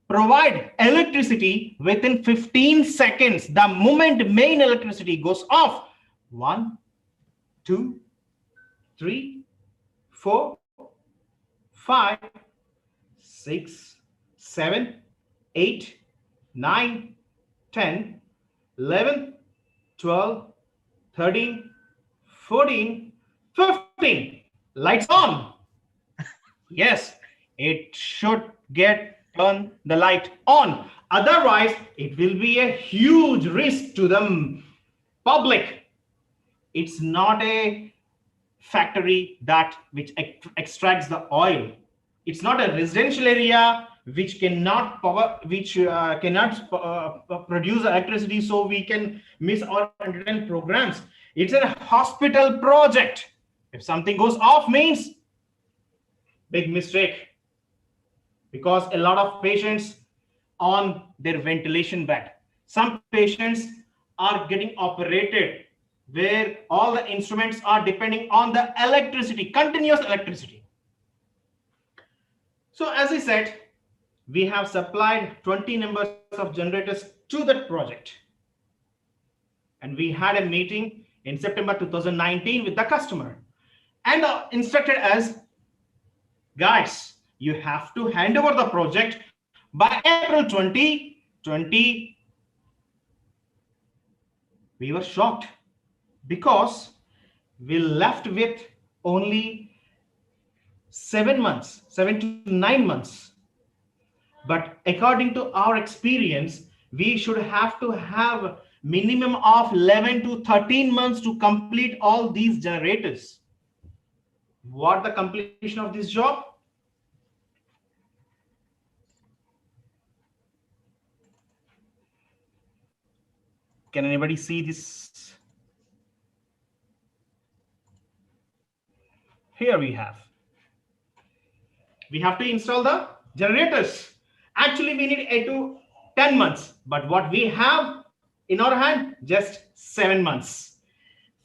provide electricity within 15 seconds. The moment main electricity goes off, 1, 2, 3, 4, 5, 6, 7, 8, 9, 10, 11, 12, 13, 14, 15. Lights on. Yes, it should turn the light on. Otherwise, it will be a huge risk to the public. It's not a factory which extracts the oil. It's not a residential area which cannot produce electricity, so we can miss our entertainment programs. It's a hospital project. If something goes off, means big mistake, because a lot of patients on their ventilation bed. Some patients are getting operated where all the instruments are depending on the electricity, continuous electricity. So as I said, we have supplied 20 numbers of generators to that project. And we had a meeting in September 2019 with the customer and instructed us, guys, you have to hand over the project by April 2020. We were shocked because we left with only 7 to 9 months. But according to our experience, we should have to have minimum of 11 to 13 months to complete all these generators. What the completion of this job? Can anybody see this? Here we have to install the generators. Actually, we need 8 to 10 months, but what we have in our hand, just 7 months.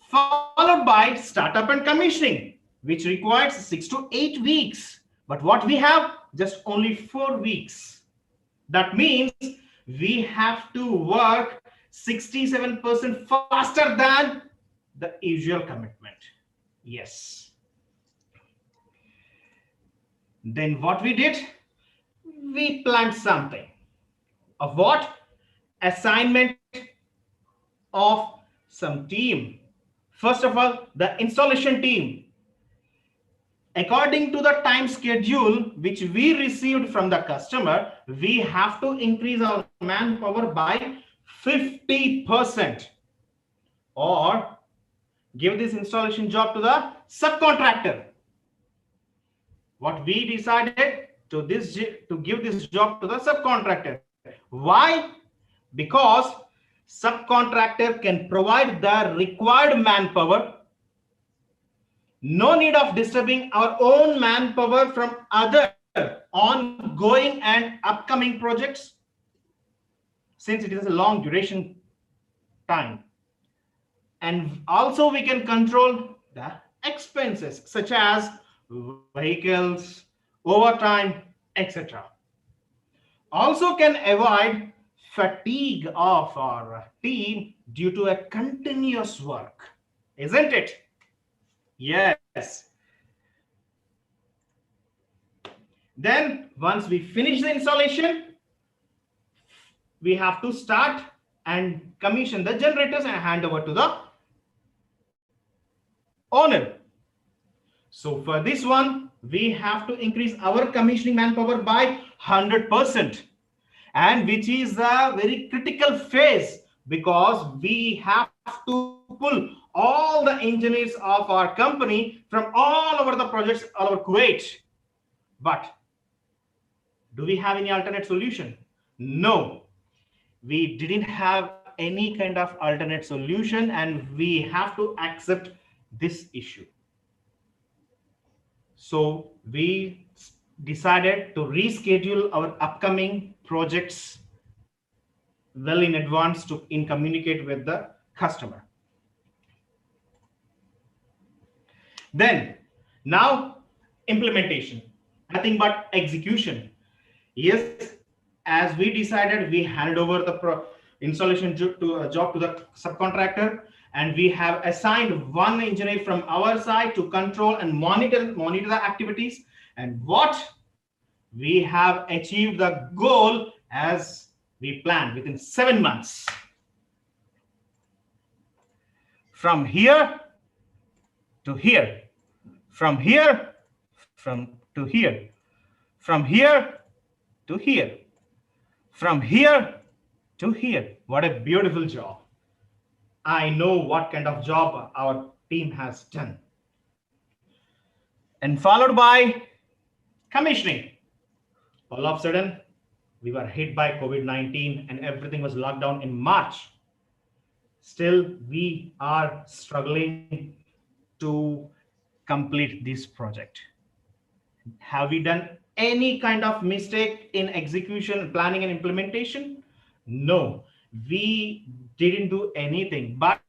Followed by startup and commissioning, which requires 6 to 8 weeks. But what we have, just only 4 weeks. That means we have to work 67% faster than the usual commitment. Yes. Then what we did, we planned something. Of what? Assignment of some team. First of all, the installation team. According to the time schedule which we received from the customer, we have to increase our manpower by 50% or give this installation job to the subcontractor. What we decided to give this job to the subcontractor. Why? Because subcontractor can provide the required manpower. No need of disturbing our own manpower from other ongoing and upcoming projects, since it is a long duration time. And also we can control the expenses such as vehicles, overtime, etc. Also can avoid fatigue of our team due to a continuous work, isn't it? Yes. Then once we finish the installation, we have to start and commission the generators and hand over to the owner. So for this one, we have to increase our commissioning manpower by 100%, and which is a very critical phase because we have to pull all the engineers of our company from all over the projects all over Kuwait. But do we have any alternate solution? No, we didn't have any kind of alternate solution, and we have to accept this issue. So we decided to reschedule our upcoming projects well in advance to communicate with the customer. Then now implementation, nothing but execution. Yes, as we decided, we handed over the installation job to the subcontractor, and we have assigned one engineer from our side to control and monitor the activities. And what we have achieved the goal as we planned within 7 months. From here to here, from here to here, from here to here, from here to here. What a beautiful job. I know what kind of job our team has done. And followed by commissioning. All of a sudden, we were hit by COVID-19 and everything was locked down in March. Still, we are struggling to complete this project. Have we done any kind of mistake in execution, planning, and implementation? No, we didn't do anything, but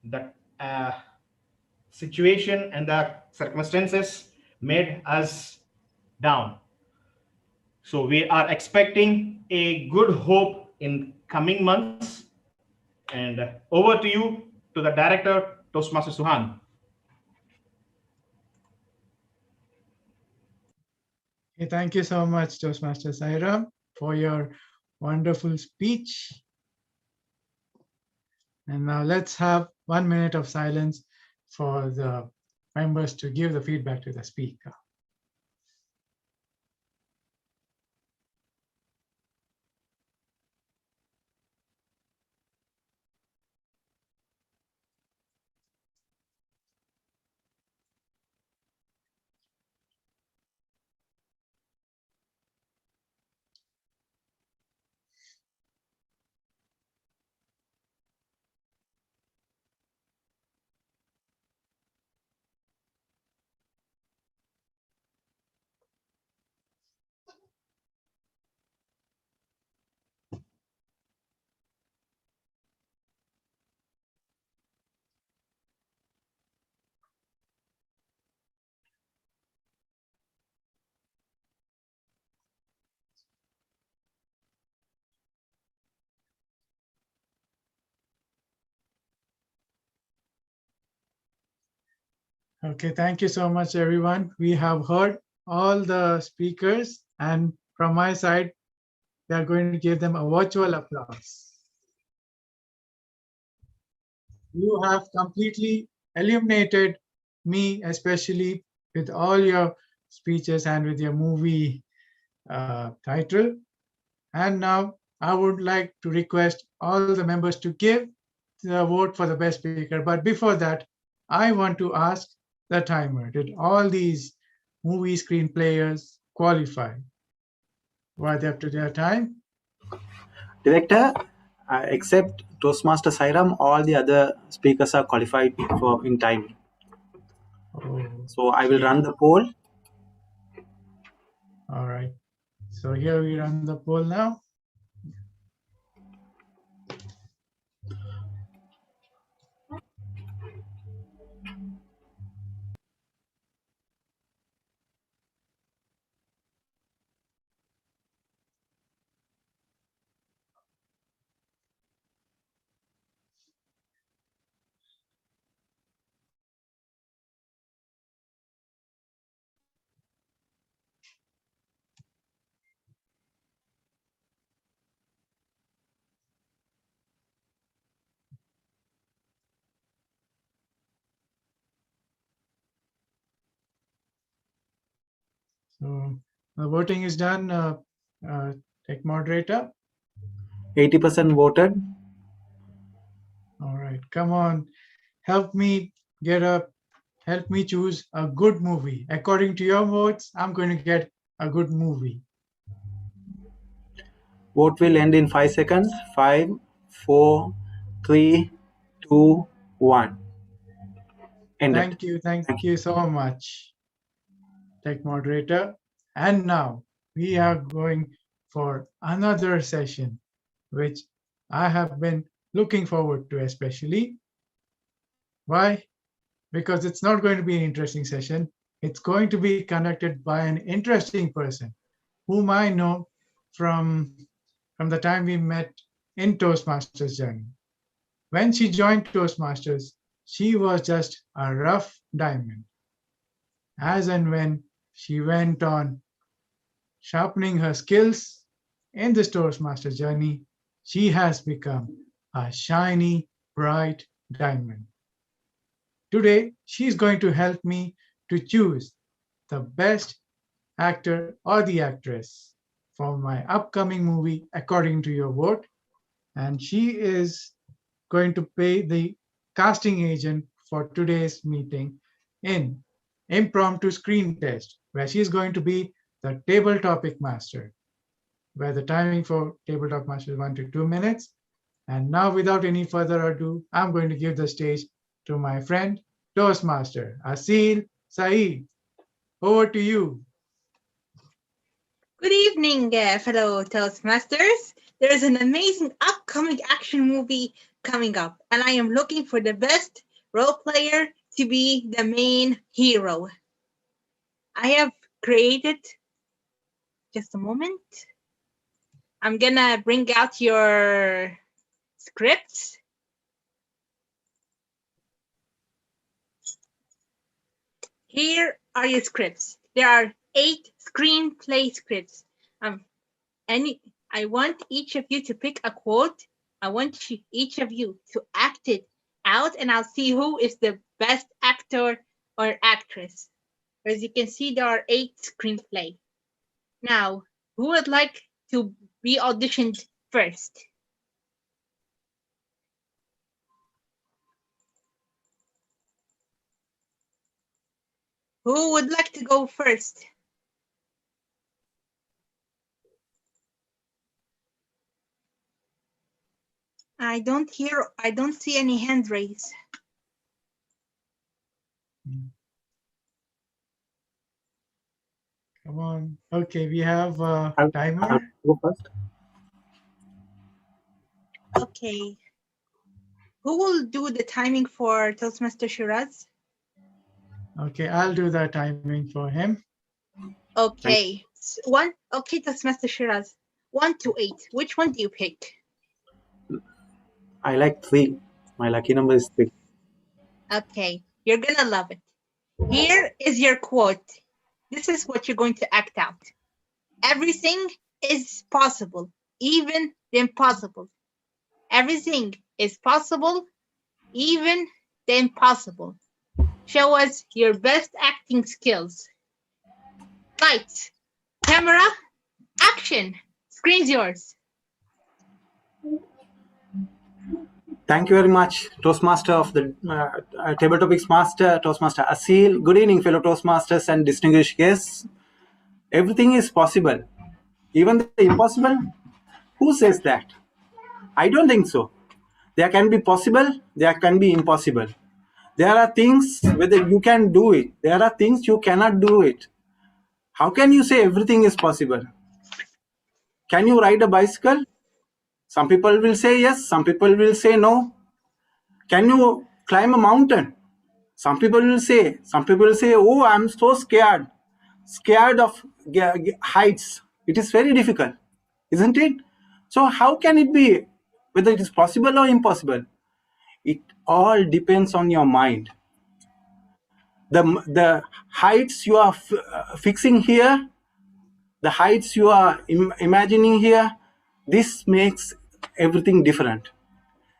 the situation and the circumstances made us down. So we are expecting a good hope in coming months. And over to you, to the director, Toastmaster Suhan. Okay, thank you so much, Toastmaster Sairam, for your wonderful speech. And now let's have 1 minute of silence for the members to give the feedback to the speaker. Okay, thank you so much, everyone. We have heard all the speakers, and from my side, we are going to give them a virtual applause. You have completely illuminated me, especially with all your speeches and with your movie title. And now I would like to request all the members to give the vote for the best speaker. But before that, I want to ask the timer, did all these movie screen players qualify? Were they up to their time? Director, except Toastmaster Sairam, all the other speakers are qualified for in time. Oh, so I will run the poll. All right. So here we run the poll now. So the voting is done. Tech moderator. 80% voted. All right, come on, help me choose a good movie. According to your votes, I'm going to get a good movie. Vote will end in 5 seconds. 5, 4, 3, 2, 1. End it. Thank you so much, Tech Moderator. And now we are going for another session, which I have been looking forward to especially. Why? Because it's not going to be an interesting session. It's going to be conducted by an interesting person whom I know from the time we met in Toastmasters journey. When she joined Toastmasters, she was just a rough diamond. As and when she went on sharpening her skills in this Toastmasters journey, she has become a shiny, bright diamond. Today, she's going to help me to choose the best actor or the actress for my upcoming movie according to your vote. And she is going to play the casting agent for today's meeting in impromptu screen test, where she is going to be the table topic master, where the timing for table talk master is 1 to 2 minutes. And now, without any further ado, I'm going to give the stage to my friend, Toastmaster Asil Saeed. Over to you. Good evening, fellow Toastmasters. There is an amazing upcoming action movie coming up, and I am looking for the best role player to be the main hero. I have created, just a moment. I'm gonna bring out your scripts. Here are your scripts. There are 8 screenplay scripts. I want each of you to pick a quote. I want each of you to act it out, and I'll see who is the best actor or actress. As you can see, there are 8 screenplay. Now, who would like to be auditioned first? Who would like to go first? I don't see any hand raised. Come on. Okay, we have a timer. I'll go first. Okay. Who will do the timing for Toastmaster Shiraz? Okay, I'll do the timing for him. Okay. Okay, Toastmaster Shiraz. 1 to 8. Which one do you pick? I like 3. My lucky number is 3. Okay, you're gonna love it. Here is your quote. This is what you're going to act out. Everything is possible, even the impossible. Everything is possible, even the impossible. Show us your best acting skills. Lights, camera, action. Screen's yours. Thank you very much, Toastmaster of the Table Topics Master, Toastmaster Asil. Good evening, fellow Toastmasters and distinguished guests. Everything is possible, even the impossible. Who says that? I don't think so. There can be possible, there can be impossible. There are things whether you can do it. There are things you cannot do it. How can you say everything is possible? Can you ride a bicycle? Some people will say yes, some people will say no. Can you climb a mountain? Some people will say, oh, I'm so scared of heights. It is very difficult, isn't it? So how can it be, whether it is possible or impossible? It all depends on your mind. The heights you are fixing here, the heights you are imagining here, this makes everything different.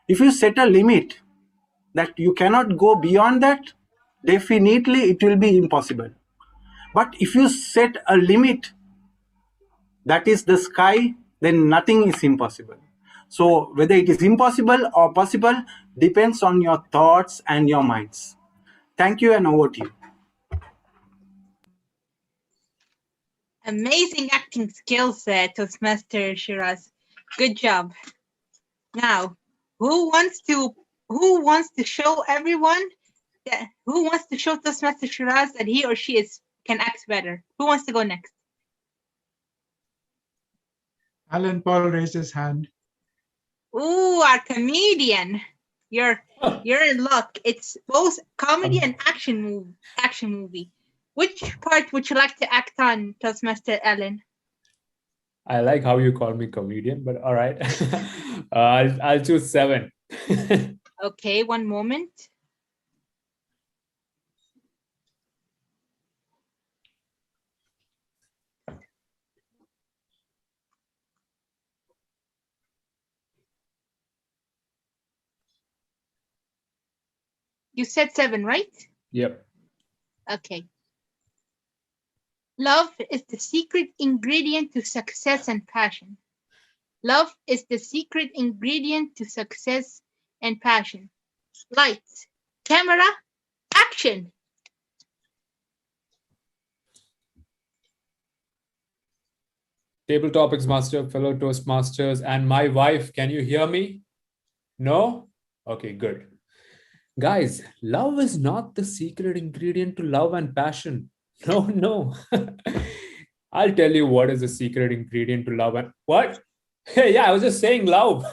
If you set a limit that you cannot go beyond that, definitely it will be impossible. But if you set a limit that is the sky, then nothing is impossible. So whether it is impossible or possible depends on your thoughts and your minds. Thank you, and over to you. Amazing acting skills, Toastmaster Shiraz. Good job. Now, Who wants to show everyone who wants to show Toastmaster Shiraz that he or she can act better? Who wants to go next? Alan Paul raised his hand. Ooh, our comedian. You're in luck. It's both comedy and action movie. Which part would you like to act on, Toastmaster Alan? I like how you call me comedian, but all right. I'll choose 7. Okay, one moment. You said 7, right? Yep. Okay. Love is the secret ingredient to success and passion. Love is the secret ingredient to success and passion. Lights, camera, action. Table Topics Master, fellow Toastmasters, and my wife. Can you hear me? No? Okay, good. Guys, love is not the secret ingredient to love and passion. No. I'll tell you what is the secret ingredient to love and what? Yeah, I was just saying love.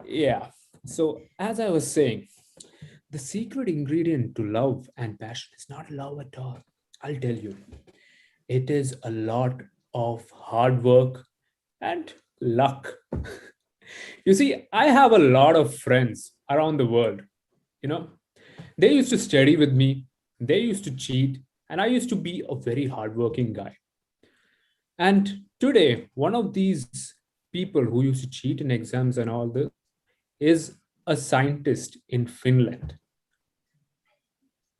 Yeah. So as I was saying, the secret ingredient to love and passion is not love at all. I'll tell you, it is a lot of hard work and luck. You see, I have a lot of friends around the world. You know, they used to study with me, they used to cheat, and I used to be a very hardworking guy. And today, one of these people who used to cheat in exams and all this is a scientist in Finland.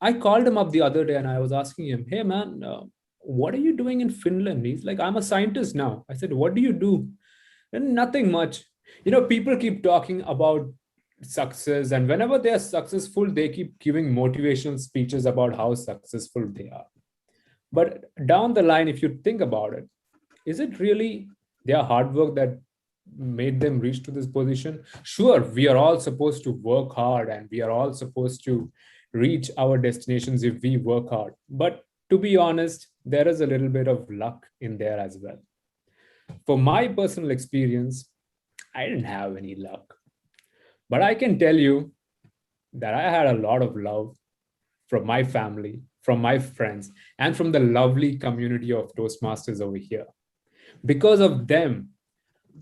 I called him up the other day and I was asking him, hey man, what are you doing in Finland? He's like, I'm a scientist now. I said, what do you do? And nothing much. You know, people keep talking about success, and whenever they are successful, they keep giving motivational speeches about how successful they are. But down the line, if you think about it, is it really their hard work that made them reach to this position? Sure, we are all supposed to work hard and we are all supposed to reach our destinations if we work hard. But to be honest, there is a little bit of luck in there as well. For my personal experience, I didn't have any luck. But I can tell you that I had a lot of love from my family, from my friends, and from the lovely community of Toastmasters over here. Because of them,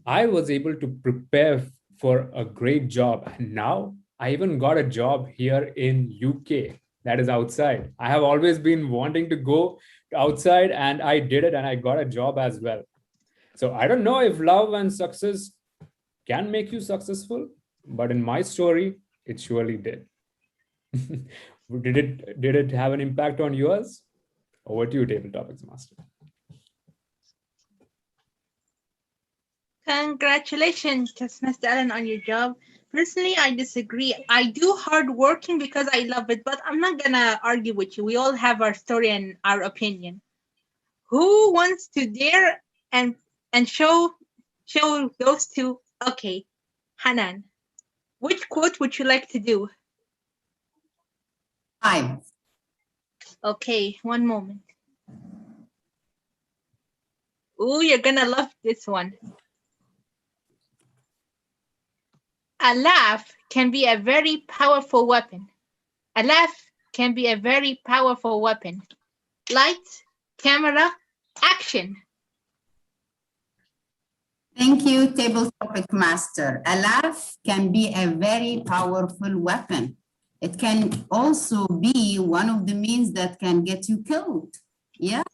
I was able to prepare for a great job. And now I even got a job here in UK, that is outside. I have always been wanting to go outside and I did it and I got a job as well. So I don't know if love and success can make you successful, but in my story, it surely did. Did it have an impact on yours? Over to you, Table Topics Master. Congratulations, Toastmaster Alan, on your job. Personally, I disagree. I do hard working because I love it, but I'm not gonna argue with you. We all have our story and our opinion. Who wants to dare and show those two? Okay, Hanan, which quote would you like to do? 5. Okay, one moment. Ooh, you're gonna love this one. A laugh can be a very powerful weapon. A laugh can be a very powerful weapon. Lights, camera, action. Thank you, Table Topic Master. A laugh can be a very powerful weapon. It can also be one of the means that can get you killed. Yeah,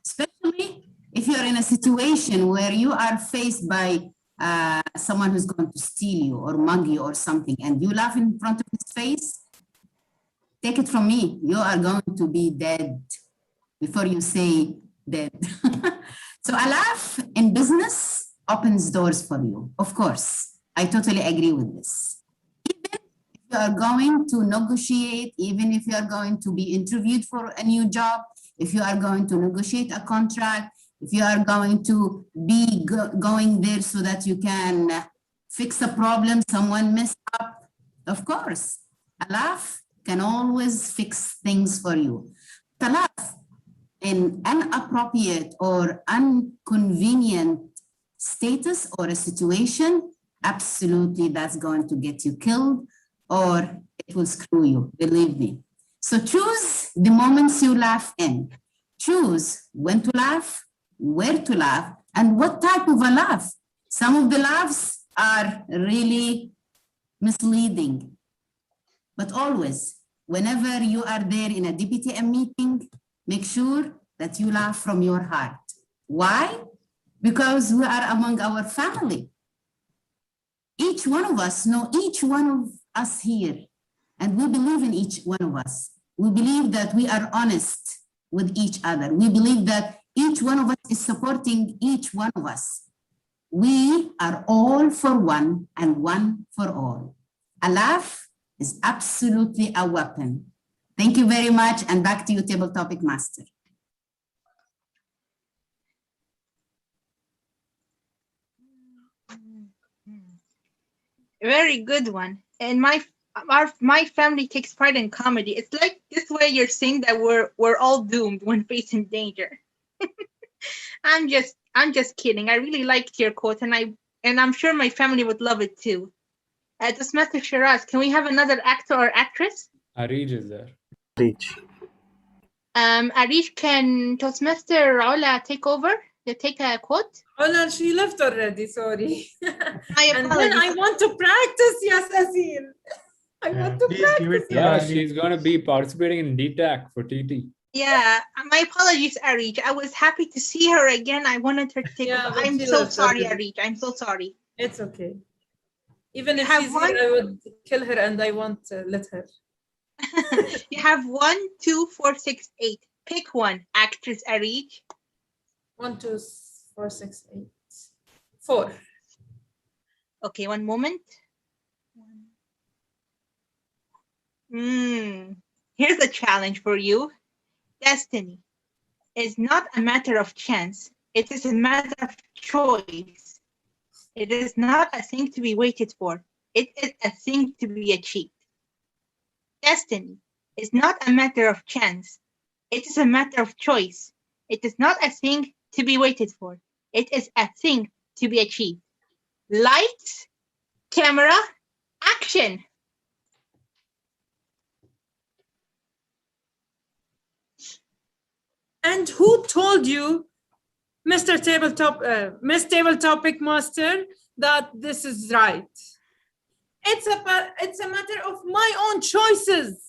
especially if you're in a situation where you are faced by someone who's going to steal you or mug you or something, and you laugh in front of his face. Take it from me, you are going to be dead before you say dead. So a laugh in business opens doors for you. Of course, I totally agree with this. Even if you are going to negotiate, even if you are going to be interviewed for a new job, if you are going to negotiate a contract, if you are going to be going there so that you can fix a problem someone messed up? Of course, a laugh can always fix things for you. To laugh in inappropriate or inconvenient status or a situation, absolutely that's going to get you killed or it will screw you, believe me. So choose the moments you laugh in. Choose when to laugh, where to laugh, and what type of a laugh. Some of the laughs are really misleading. But always, whenever you are there in a DPTM meeting, make sure that you laugh from your heart. Why? Because we are among our family. Each one of us know each one of us here, and we believe in each one of us. We believe that we are honest with each other. We believe that each one of us is supporting each one of us. We are all for one and one for all. A laugh is absolutely a weapon. Thank you very much, and back to you, Table Topic Master. Very good one. And my family takes pride in comedy. It's like this way you're saying that we're all doomed when facing danger. I'm just kidding. I really liked your quote, and I'm sure my family would love it too. Toastmaster Shiraz, can we have another actor or actress? Arij is there. Arij, can Toastmaster Ola take over? Take a quote? Oh no, she left already, sorry. My And then I apologies. want to practice, yes, Asil. I want to Please give practice. it to Yeah, Arij. she's going to be participating in DTAC for TT. Yeah, my apologies, Arij. I was happy to see her again. I wanted her to take Yeah, over. but I'm she so left sorry, already. Arij. I'm so sorry. It's okay. Even You if have she's one? here, I would kill her and I won't let her. You have 1, 2, 4, 6, 8. Pick one, actress Arij. 1, 2, 4, 6, 8. 4. Okay, one moment. Here's a challenge for you. Destiny is not a matter of chance. It is a matter of choice. It is not a thing to be waited for. It is a thing to be achieved. Destiny is not a matter of chance. It is a matter of choice. It is not a thing to be waited for. It is a thing to be achieved. Lights, camera, action. And who told you, Miss Table Topic Master, that this is right? It's a matter of my own choices.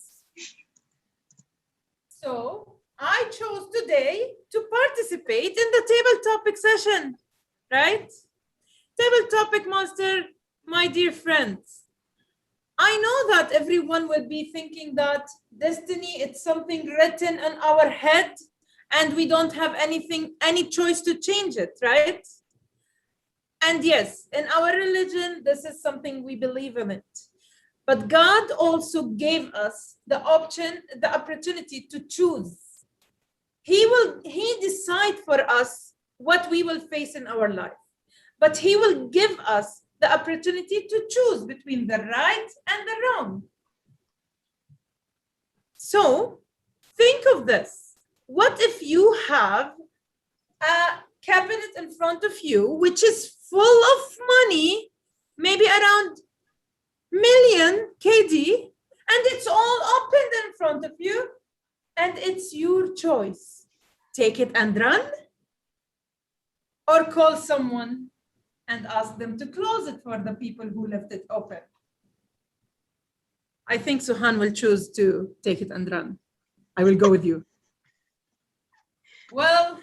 So I chose today to participate in the table topic session, right? Table Topic Master, my dear friends, I know that everyone will be thinking that destiny, it's something written in our head and we don't have any choice to change it, right? And yes, in our religion, this is something we believe in it. But God also gave us the opportunity to choose. He decide for us what we will face in our life, but he will give us the opportunity to choose between the right and the wrong. So think of this. What if you have a cabinet in front of you, which is full of money, maybe around million KD, and it's all opened in front of you, and it's your choice. Take it and run, or call someone and ask them to close it for the people who left it open. I think Suhan will choose to take it and run. I will go with you. Well,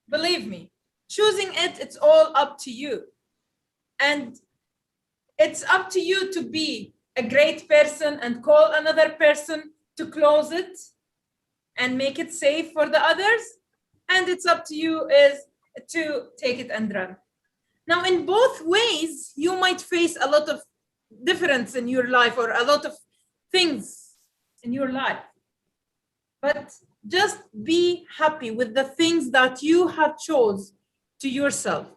believe me, choosing it, it's all up to you. And it's up to you to be a great person and call another person to close it and make it safe for the others. And it's up to you is to take it and run. Now, in both ways, you might face a lot of difference in your life or a lot of things in your life. But just be happy with the things that you have chose to yourself.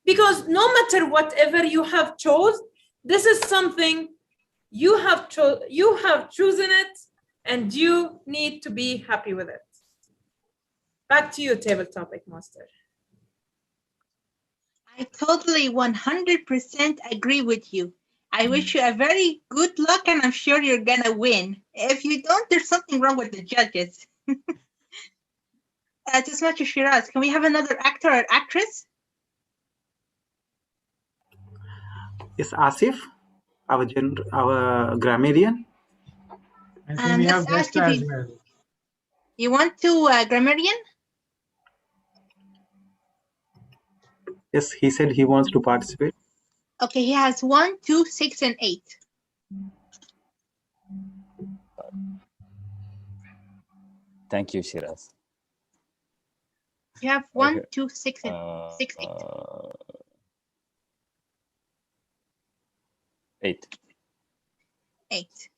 Because no matter whatever you have chose, this is something you have chosen it, and you need to be happy with it. Back to you, table topic master. I totally 100% agree with you. I wish you a very good luck, and I'm sure you're gonna win. If you don't, there's something wrong with the judges. Toastmaster Shiraz, can we have another actor or actress? Yes, Asif, our grammarian. And then we have Let's guest ask as if well. you want to, grammarian? Yes, he said he wants to participate. Okay, he has 1, 2, 6, and 8. Thank you, Shiraz. You have 1, Okay. 2, 6, and 6, 8. 8. 8.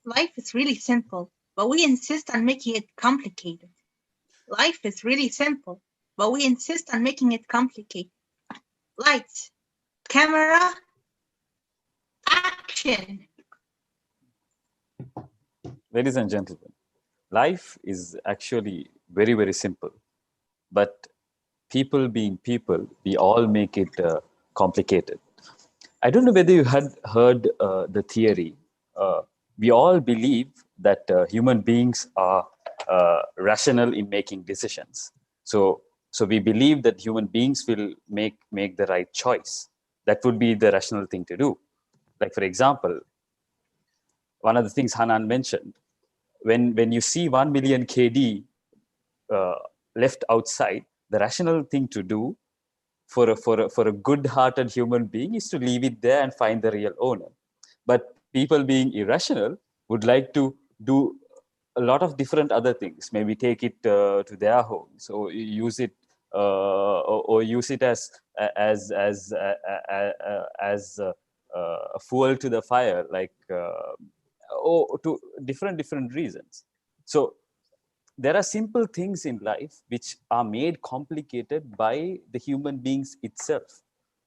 Life is really simple, but we insist on making it complicated. Life is really simple, but we insist on making it complicated. Lights, camera, action. Ladies and gentlemen, life is actually very, very simple. But people being people, we all make it complicated. I don't know whether you had heard the theory. We all believe that human beings are rational in making decisions. So we believe that human beings will make the right choice. That would be the rational thing to do. Like, for example, one of the things Hanan mentioned, when you see 1 million KD left outside, the rational thing to do for a good-hearted human being is to leave it there and find the real owner. But people being irrational would like to do a lot of different other things. Maybe take it to their homes, or use it, or use it as a fuel to the fire, like or to different reasons. So there are simple things in life which are made complicated by the human beings itself.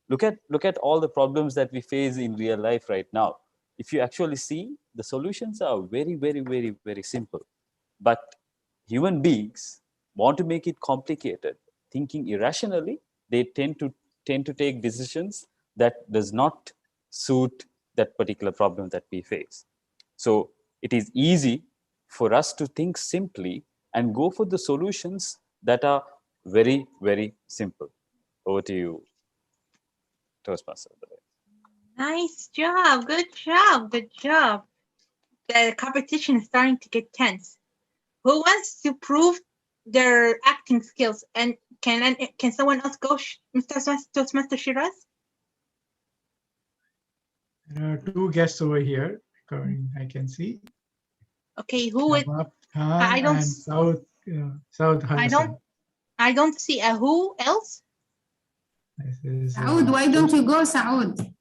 Look at all the problems that we face in real life right now. If you actually see, the solutions are very, very, very, very simple. But human beings want to make it complicated. Thinking irrationally, they tend to take decisions that does not suit that particular problem that we face. So it is easy for us to think simply and go for the solutions that are very, very simple. Over to you, Toastmaster. Nice job. Good job. Good job. The competition is starting to get tense. Who wants to prove their acting skills? And can someone else go, Mr. Toastmaster Shiraz? There are 2 guests over here. I can see. Okay, who would? Shabab I Khan don't. and Saud Hassan. I don't see a who else. Saud, why don't you go, Saud?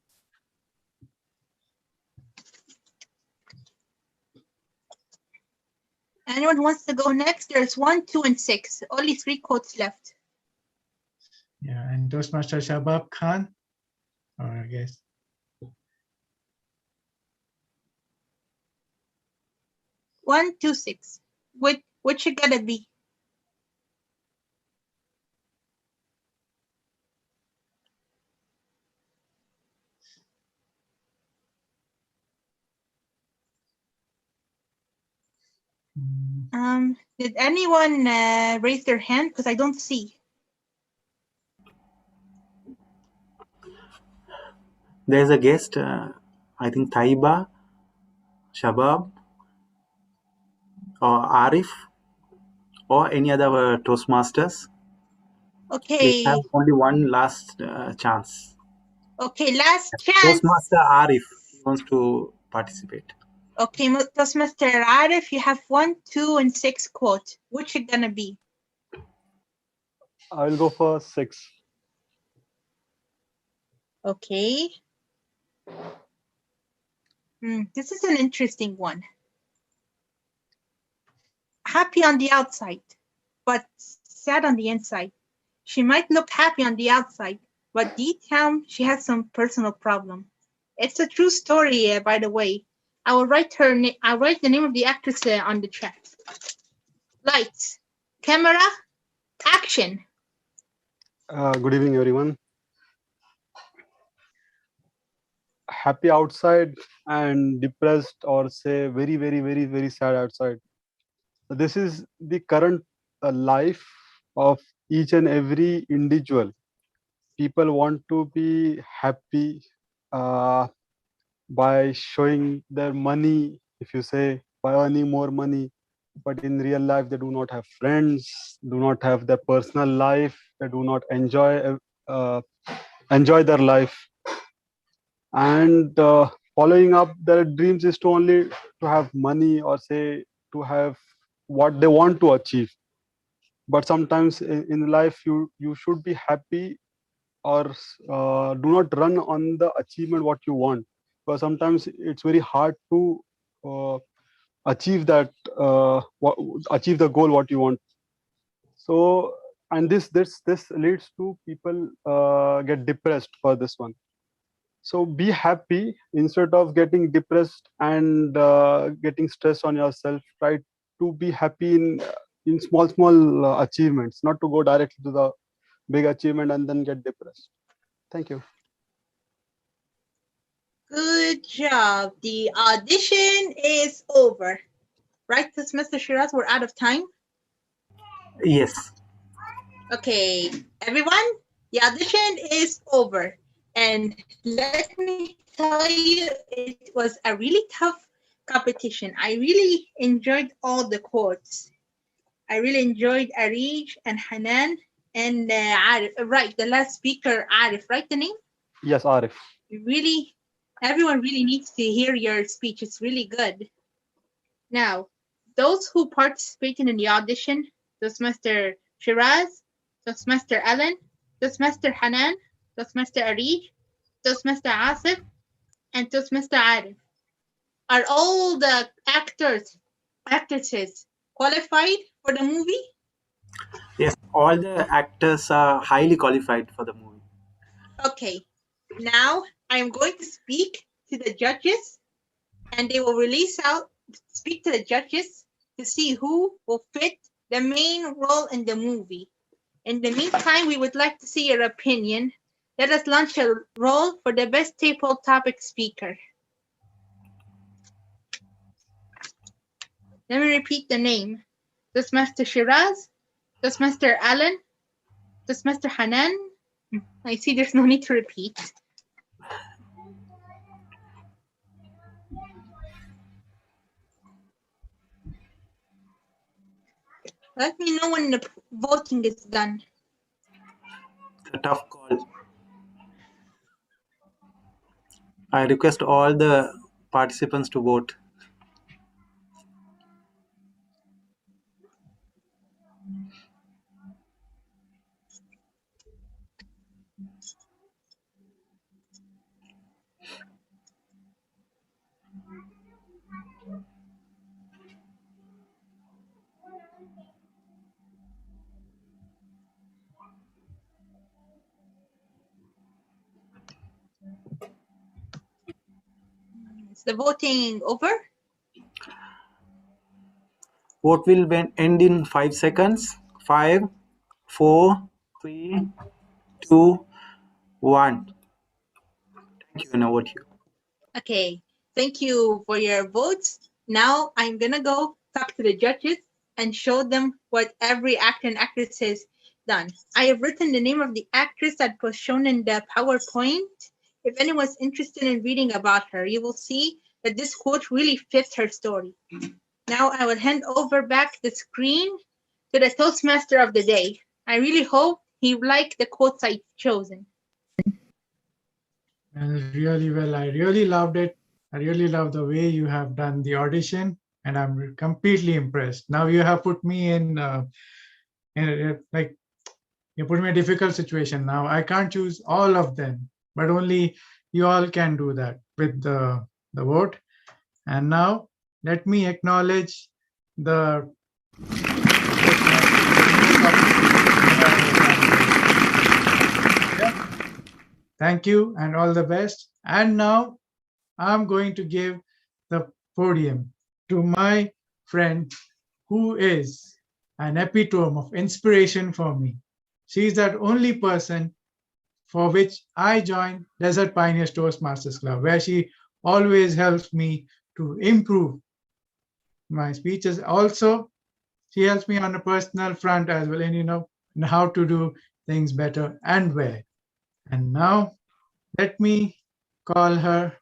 Anyone who wants to go next? There's 1, 2, and 6. Only 3 quotes left. Yeah, and Toastmaster Shabab Khan, or I guess. 1, 2, 6. Which it gotta be? Did anyone raise their hand? Because I don't see. There's a guest, I think Taiba, Shabab, or Arif, or any other Toastmasters. Okay. We have only one last chance. Okay, last chance. Toastmaster Arif wants to participate. Okay, Toastmaster Arif, you have 1, 2, and 6 quotes. Which it gonna be? I'll go for 6. Okay. This is an interesting one. happy on the outside, but sad on the inside. She might look happy on the outside, but deep down she has some personal problem. It's a true story, by the way. I will write I'll write the name of the actress on the chat. Lights, camera, action. Good evening, everyone. Happy outside and depressed, or say very, very, very, very sad outside. This is the current life of each and every individual. People want to be happy by showing their money, if you say, by earning more money. But in real life, they do not have friends, do not have their personal life, they do not enjoy their life. And following up their dreams is to only to have money, or say to have what they want to achieve. But sometimes in life, you should be happy, or do not run on the achievement what you want, because sometimes it's very hard to achieve that achieve the goal what you want. So, and this leads to people get depressed for this one. So be happy instead of getting depressed and getting stressed on yourself. Try to be happy in small achievements, not to go directly to the big achievement and then get depressed. Thank you. Good job. The audition is over. Right, Mr. Shiraz, we're out of time. Yes. Okay, everyone, the audition is over. And let me tell you, it was a really tough competition. I really enjoyed all the quotes. I really enjoyed Arij and Hanan and Arif. Right, the last speaker, Arif, right the name? Yes, Arif. Really, everyone really needs to hear your speech. It's really good. Now, those who participated in the audition, Toastmaster Shiraz, Toastmaster Ellen, Toastmaster Hanan, Toastmaster Arij, Toastmaster Asif, and Toastmaster Arif. Are all the actresses qualified for the movie? Yes, all the actors are highly qualified for the movie. Okay, now I am going to speak to the judges, and they will speak to the judges to see who will fit the main role in the movie. In the meantime, we would like to see your opinion. Let us launch a roll for the best table topic speaker. Let me repeat the name. Toastmaster Shiraz, Toastmaster Alan, Toastmaster Hanan. I see there's no need to repeat. Let me know when the voting is done. A tough call. I request all the participants to vote. Is the voting over? Vote will end in 5 seconds. 5, 4, 3, 2, 1. Thank you, and over to you. Okay, thank you for your votes. Now I'm gonna go talk to the judges and show them what every actor and actress has done. I have written the name of the actress that was shown in the PowerPoint. If anyone's interested in reading about her, you will see that this quote really fits her story. Now I will hand over back the screen to the Toastmaster of the day. I really hope he liked the quotes I've chosen. Really well. I really loved it. I really love the way you have done the audition, and I'm completely impressed. Now you have put me in like you put me in a difficult situation. Now I can't choose all of them, but only you all can do that with the vote. And now let me acknowledge the Thank you and all the best. And now I'm going to give the podium to my friend who is an epitome of inspiration for me. She's that only person for which I joined Desert Pioneers Toastmasters Club, where she always helps me to improve my speeches. Also, she helps me on a personal front as well, and and how to do things better and where. And now, let me call her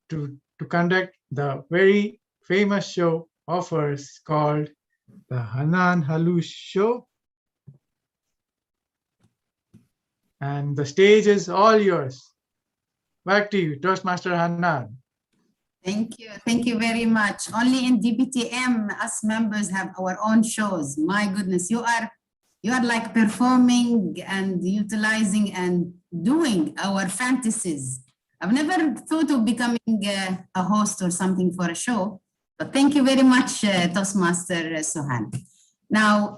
to conduct the very famous show of hers called the Hanan Halush Show. And the stage is all yours. Back to you, Toastmaster Hanan. Thank you. Thank you very much. Only in DPTM, us members have our own shows. My goodness, you are like performing and utilizing and doing our fantasies. I've never thought of becoming a host or something for a show, but thank you very much, Toastmaster Suhan. Now,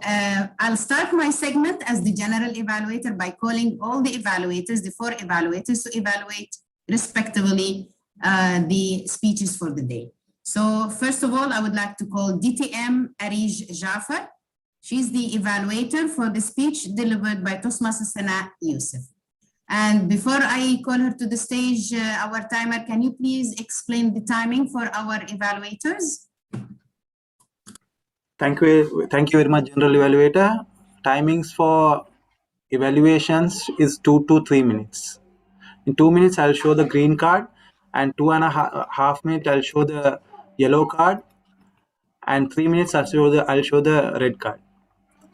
I'll start my segment as the general evaluator by calling all the evaluators, the 4 evaluators, to evaluate respectively the speeches for the day. So first of all, I would like to call DTM Arij Jafar. She's the evaluator for the speech delivered by Toastmaster Sana Yusuf. And before I call her to the stage, our timer, can you please explain the timing for our evaluators? Thank you very much, General Evaluator. Timings for evaluations is 2 to 3 minutes. In 2 minutes, I'll show the green card, and 2.5 minutes, I'll show the yellow card, and 3 minutes, I'll show the red card,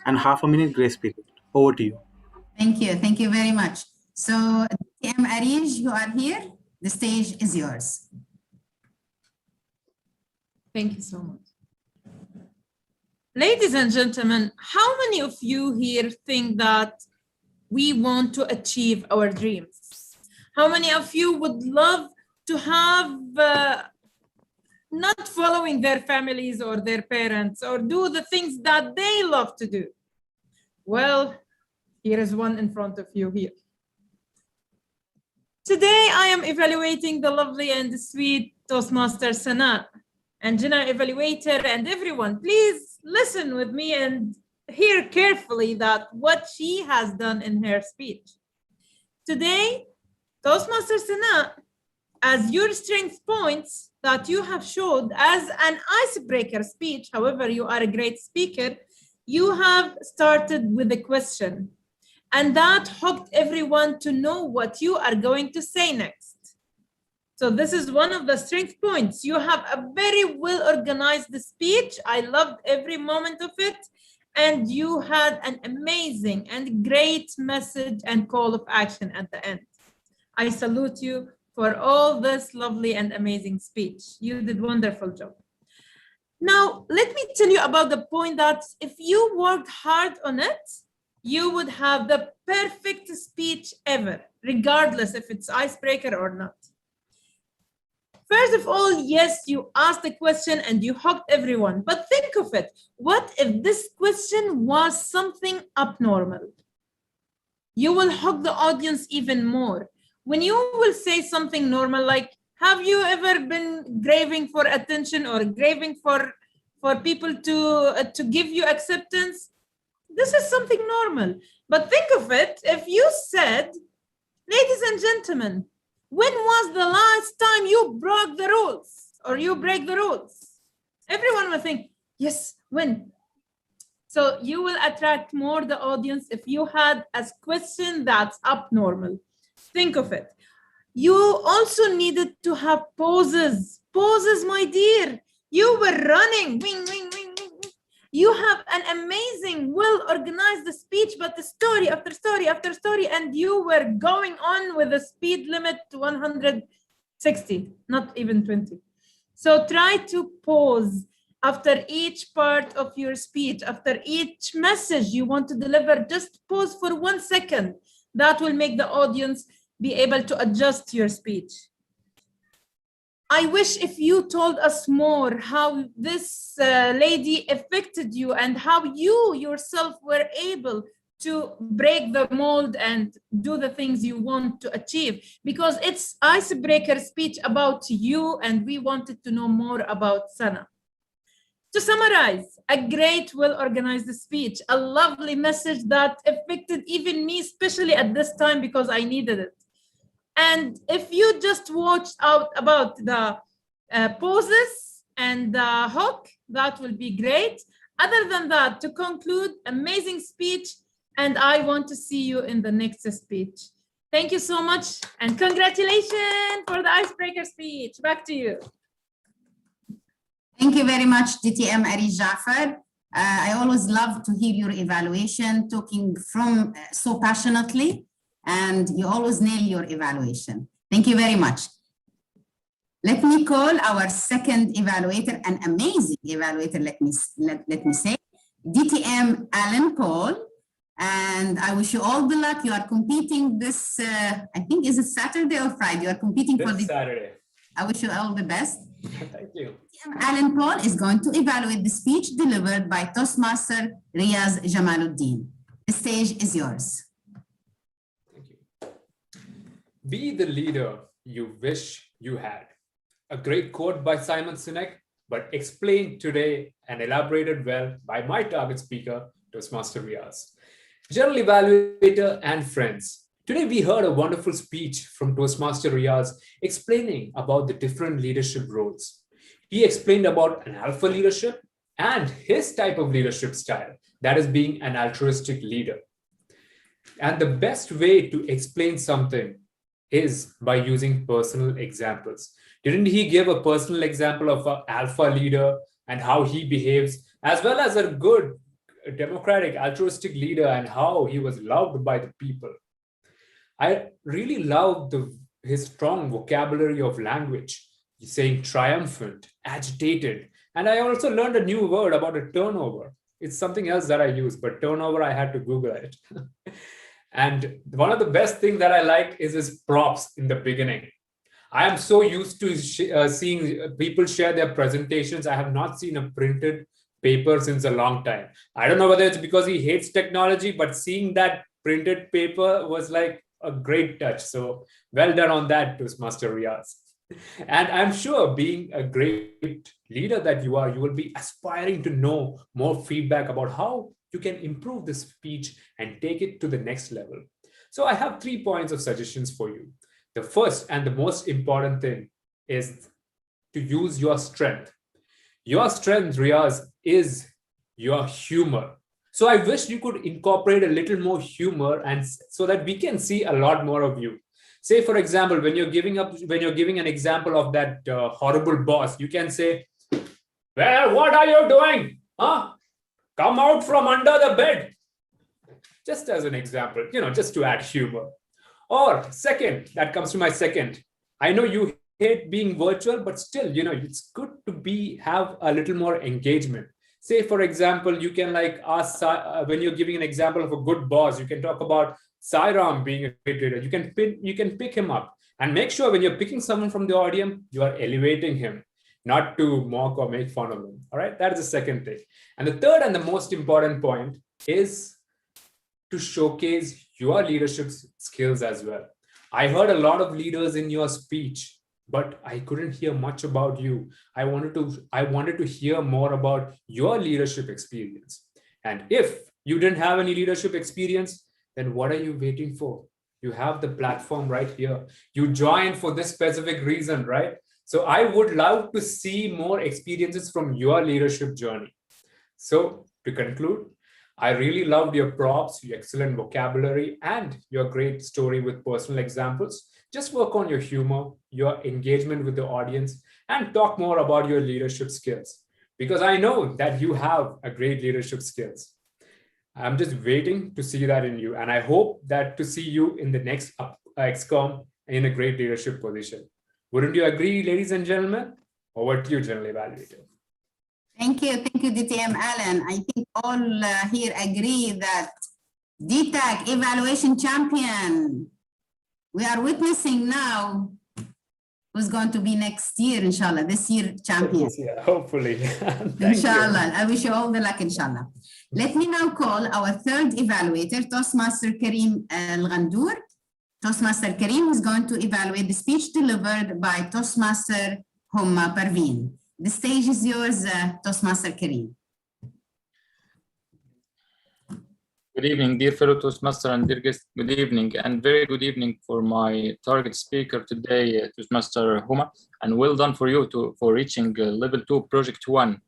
and half a minute grace period. Over to you. Thank you. Thank you very much. So, DTM Arij, you are here. The stage is yours. Thank you so much. Ladies and gentlemen, how many of you here think that we want to achieve our dreams? How many of you would love to have not following their families or their parents or do the things that they love to do? Well, here is one in front of you here. Today, I am evaluating the lovely and sweet Toastmaster Sana, and general evaluator and everyone. Please listen with me and hear carefully that what she has done in her speech. Today, Toastmaster Sana, as your strength points that you have showed as an icebreaker speech, however, you are a great speaker, you have started with a question. And that hooked everyone to know what you are going to say next. So this is one of the strength points. You have a very well-organized speech. I loved every moment of it. And you had an amazing and great message and call of action at the end. I salute you for all this lovely and amazing speech. You did a wonderful job. Now, let me tell you about the point that if you worked hard on it, you would have the perfect speech ever, regardless if it's icebreaker or not. First of all, yes, you asked a question and you hooked everyone, but think of it. What if this question was something abnormal? You will hook the audience even more. When you will say something normal, like, have you ever been craving for attention or craving for people to give you acceptance? This is something normal. But think of it, if you said, ladies and gentlemen, when was the last time you broke the rules or you break the rules? Everyone will think, yes, when? So you will attract more the audience if you had a question that's abnormal. Think of it. You also needed to have pauses. Pauses, my dear. You were running. Wing, wing, wing, wing. You have an amazing, well-organized speech, but the story after story after story, and you were going on with a speed limit to 160, not even 20. So try to pause after each part of your speech, after each message you want to deliver, just pause for 1 second. That will make the audience be able to adjust your speech. I wish if you told us more how this lady affected you and how you yourself were able to break the mold and do the things you want to achieve, because it's icebreaker speech about you and we wanted to know more about Sana. To summarize, a great, well-organized speech, a lovely message that affected even me, especially at this time because I needed it. And if you just watched out about the poses and the hook, that will be great. Other than that, to conclude, amazing speech, and I want to see you in the next speech. Thank you so much, and congratulations for the icebreaker speech. Back to you. Thank you very much, DTM Ari Jafar. I always love to hear your evaluation, talking from so passionately, and you always nail your evaluation. Thank you very much. Let me call our second evaluator, an amazing evaluator, let me say, DTM Alan Paul. And I wish you all the luck. You are competing this, I think, is it Saturday or Friday? You are competing for this Saturday. I wish you all the best. Thank you. Alan Paul is going to evaluate the speech delivered by Toastmaster Riaz Jamaluddin. The stage is yours. Thank you. Be the leader you wish you had. A great quote by Simon Sinek, but explained today and elaborated well by my target speaker, Toastmaster Riaz. General evaluator and friends, today we heard a wonderful speech from Toastmaster Riaz explaining about the different leadership roles. He explained about an alpha leadership and his type of leadership style, that is being an altruistic leader. And the best way to explain something is by using personal examples. Didn't he give a personal example of an alpha leader and how he behaves, as well as a good democratic altruistic leader and how he was loved by the people? I really loved his strong vocabulary of language, saying triumphant, agitated. And I also learned a new word about a turnover. It's something else that I use, but turnover, I had to Google it. And one of the best things that I like is his props in the beginning. I am so used to seeing people share their presentations. I have not seen a printed paper since a long time. I don't know whether it's because he hates technology, but seeing that printed paper was like a great touch. So well done on that, Toastmaster Riaz. And I'm sure, being a great leader that you are, you will be aspiring to know more feedback about how you can improve this speech and take it to the next level. So I have 3 points of suggestions for you. The first and the most important thing is to use your strength. Your strength, Riaz, is your humor. So I wish you could incorporate a little more humor, and so that we can see a lot more of you. Say, for example, when you're giving an example of that horrible boss, you can say, "Well, what are you doing? Huh? Come out from under the bed." Just as an example, just to add humor. Or second, that comes to my second. I know you hate being virtual, but still, it's good to have a little more engagement. Say, for example, you can ask, when you're giving an example of a good boss, you can talk about Sairam being a great leader. You can pick him up, and make sure when you're picking someone from the audience, you are elevating him, not to mock or make fun of him. All right, that is the second thing. And the third and the most important point is to showcase your leadership skills as well. I heard a lot of leaders in your speech, but I couldn't hear much about you. I wanted to hear more about your leadership experience. And if you didn't have any leadership experience, then what are you waiting for? You have the platform right here. You joined for this specific reason, right? So I would love to see more experiences from your leadership journey. So to conclude, I really loved your props, your excellent vocabulary, and your great story with personal examples. Just work on your humor, your engagement with the audience, and talk more about your leadership skills, because I know that you have a great leadership skills. I'm just waiting to see that in you. And I hope that to see you in the next XCOM in a great leadership position. Wouldn't you agree, ladies and gentlemen? Over to you, General Evaluator. Thank you, DTM Alan. I think all here agree that DTAC evaluation champion. We are witnessing now who's going to be next year, inshallah, this year champion. Yeah, hopefully. Thank Inshallah. I wish you all the luck, inshallah. Let me now call our third evaluator, Toastmaster Kareem Al-Ghandour. Toastmaster Kareem is going to evaluate the speech delivered by Toastmaster Homa Parveen. The stage is yours, Toastmaster Kareem. Good evening, dear fellow Toastmaster and dear guests. Good evening, and very good evening for my target speaker today, Toastmaster Homa. And well done for you for reaching level 2, project 1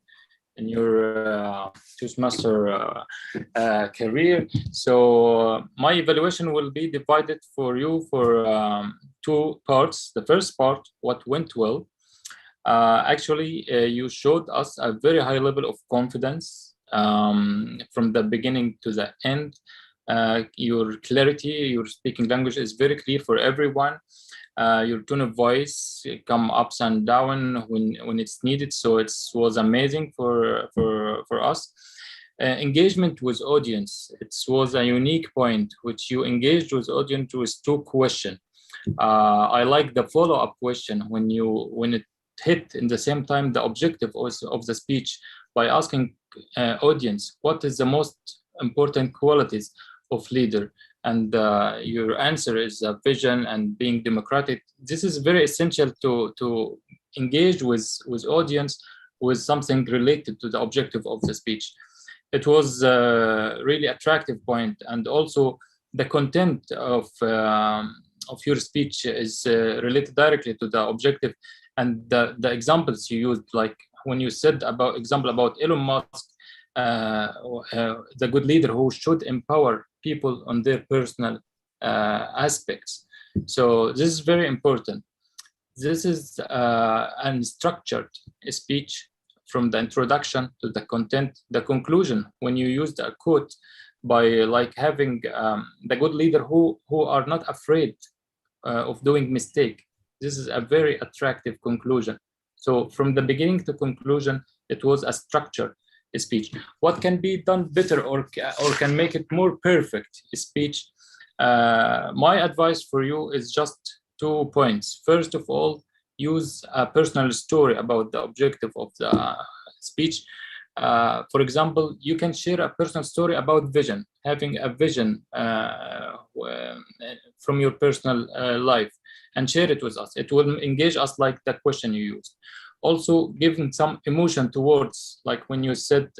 in your Toastmaster career. So my evaluation will be divided for you for 2 parts. The first part, what went well. Actually, you showed us a very high level of confidence from the beginning to the end. Your clarity, your speaking language is very clear for everyone. Your tone of voice come ups and down when it's needed. So it was amazing for us. Engagement with audience. It was a unique point which you engaged with audience with 2 questions. I like the follow-up question when it hit in the same time the objective of the speech by asking audience what is the most important qualities of leader, and your answer is vision and being democratic. This is very essential to engage with audience with something related to the objective of the speech. It was a really attractive point, and also the content of your speech is related directly to the objective. And the examples you used, like when you said about Elon Musk, the good leader who should empower people on their personal aspects. So this is very important. This is an structured speech from the introduction to the content, the conclusion. When you used a quote by like having the good leader who are not afraid of doing mistake. This is a very attractive conclusion. So from the beginning to conclusion, it was a structured speech. What can be done better or can make it more perfect speech? My advice for you is just 2 points. First of all, use a personal story about the objective of the speech. For example, you can share a personal story about vision, having a vision from your personal life, and share it with us. It will engage us like that question you used. Also, giving some emotion towards, like when you said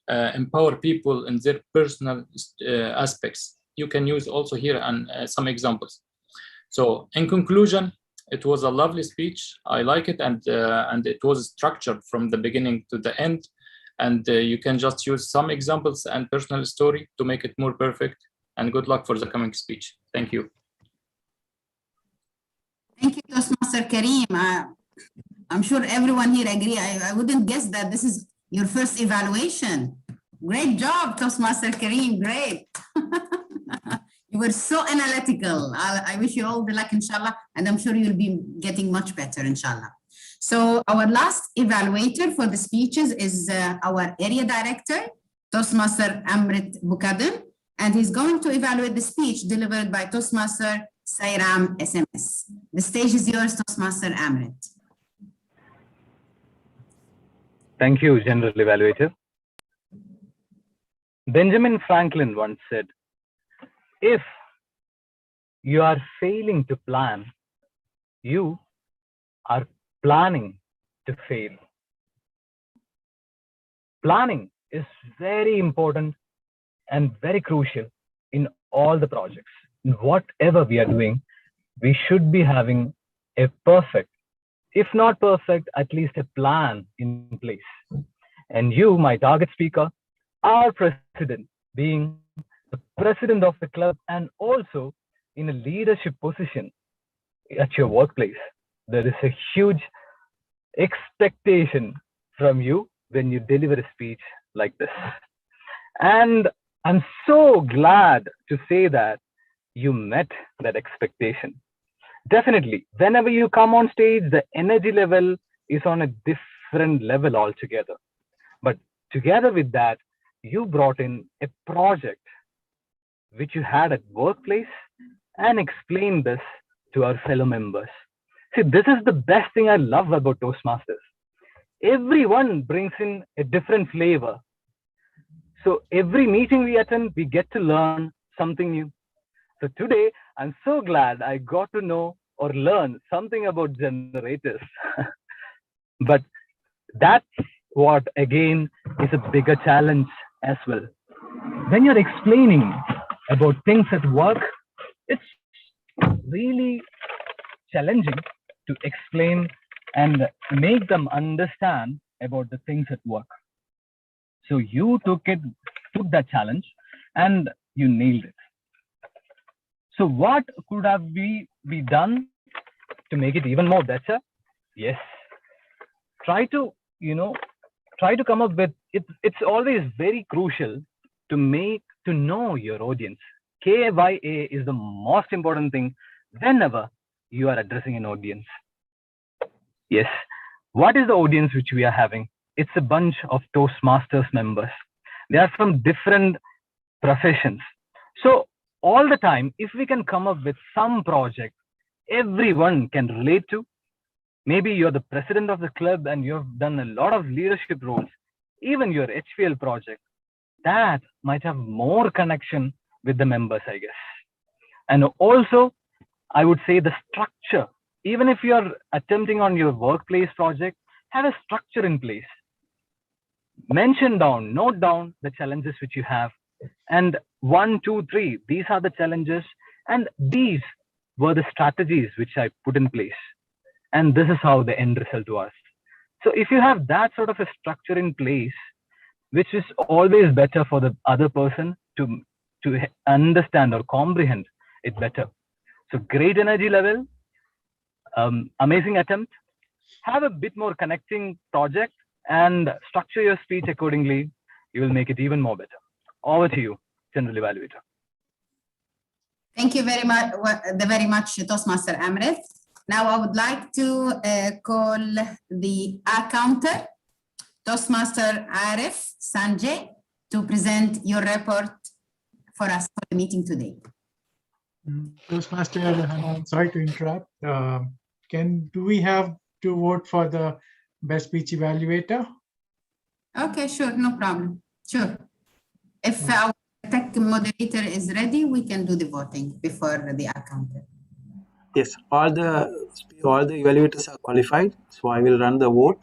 empower people in their personal aspects. You can use also here some examples. So in conclusion, it was a lovely speech. I like it, and it was structured from the beginning to the end. And you can just use some examples and personal story to make it more perfect. And good luck for the coming speech. Thank you. Thank you, Toastmaster Kareem. I'm sure everyone here agree. I wouldn't guess that this is your first evaluation. Great job, Toastmaster Kareem, great. You were so analytical. I wish you all the luck, inshallah, and I'm sure you'll be getting much better, inshallah. So our last evaluator for the speeches is our area director, Toastmaster Amrit Bukadem, and he's going to evaluate the speech delivered by Toastmaster Sairam SMS. The stage is yours, Toastmaster Amrit. Thank you, General Evaluator. Benjamin Franklin once said, if you are failing to plan, you are planning to fail. Planning is very important and very crucial in all the projects. In whatever we are doing, we should be having a perfect, if not perfect, at least a plan in place. And you, my target speaker, our president, being the president of the club and also in a leadership position at your workplace, there is a huge expectation from you when you deliver a speech like this. And I'm so glad to say that you met that expectation. Definitely, whenever you come on stage, the energy level is on a different level altogether. But together with that, you brought in a project which you had at workplace and explained this to our fellow members. See, this is the best thing I love about Toastmasters. Everyone brings in a different flavor. So every meeting we attend, we get to learn something new. So today, I'm so glad I got to know or learn something about generators. But that's what, again, is a bigger challenge as well. When you're explaining about things at work, it's really challenging to explain and make them understand about the things at work. So you took that challenge and you nailed it. So what could have we be done to make it even more better? Yes, try to come up with it. It's always very crucial to know your audience. KYA is the most important thing whenever you are addressing an audience. Yes, what is the audience which we are having? It's a bunch of Toastmasters members. They are from different professions. So all the time, if we can come up with some project everyone can relate to, maybe you're the president of the club and you've done a lot of leadership roles, even your HPL project, that might have more connection with the members, I guess. And also, I would say the structure. Even if you're attempting on your workplace project, have a structure in place. Mention down, note down the challenges which you have. And 1, 2, 3, these are the challenges. And these were the strategies which I put in place. And this is how the end result was. So if you have that sort of a structure in place, which is always better for the other person to understand or comprehend it better. So great energy level, amazing attempt, have a bit more connecting project and structure your speech accordingly. You will make it even more better. Over to you, General Evaluator. Thank you very much, Toastmaster Amrit. Now I would like to call the counter, Toastmaster Arif Sanjay, to present your report for us for the meeting today. Toastmaster, I'm sorry to interrupt. Do we have to vote for the best speech evaluator? Okay, sure, no problem. Sure. If our tech moderator is ready, we can do the voting before the counter. Yes, all the evaluators are qualified, so I will run the vote.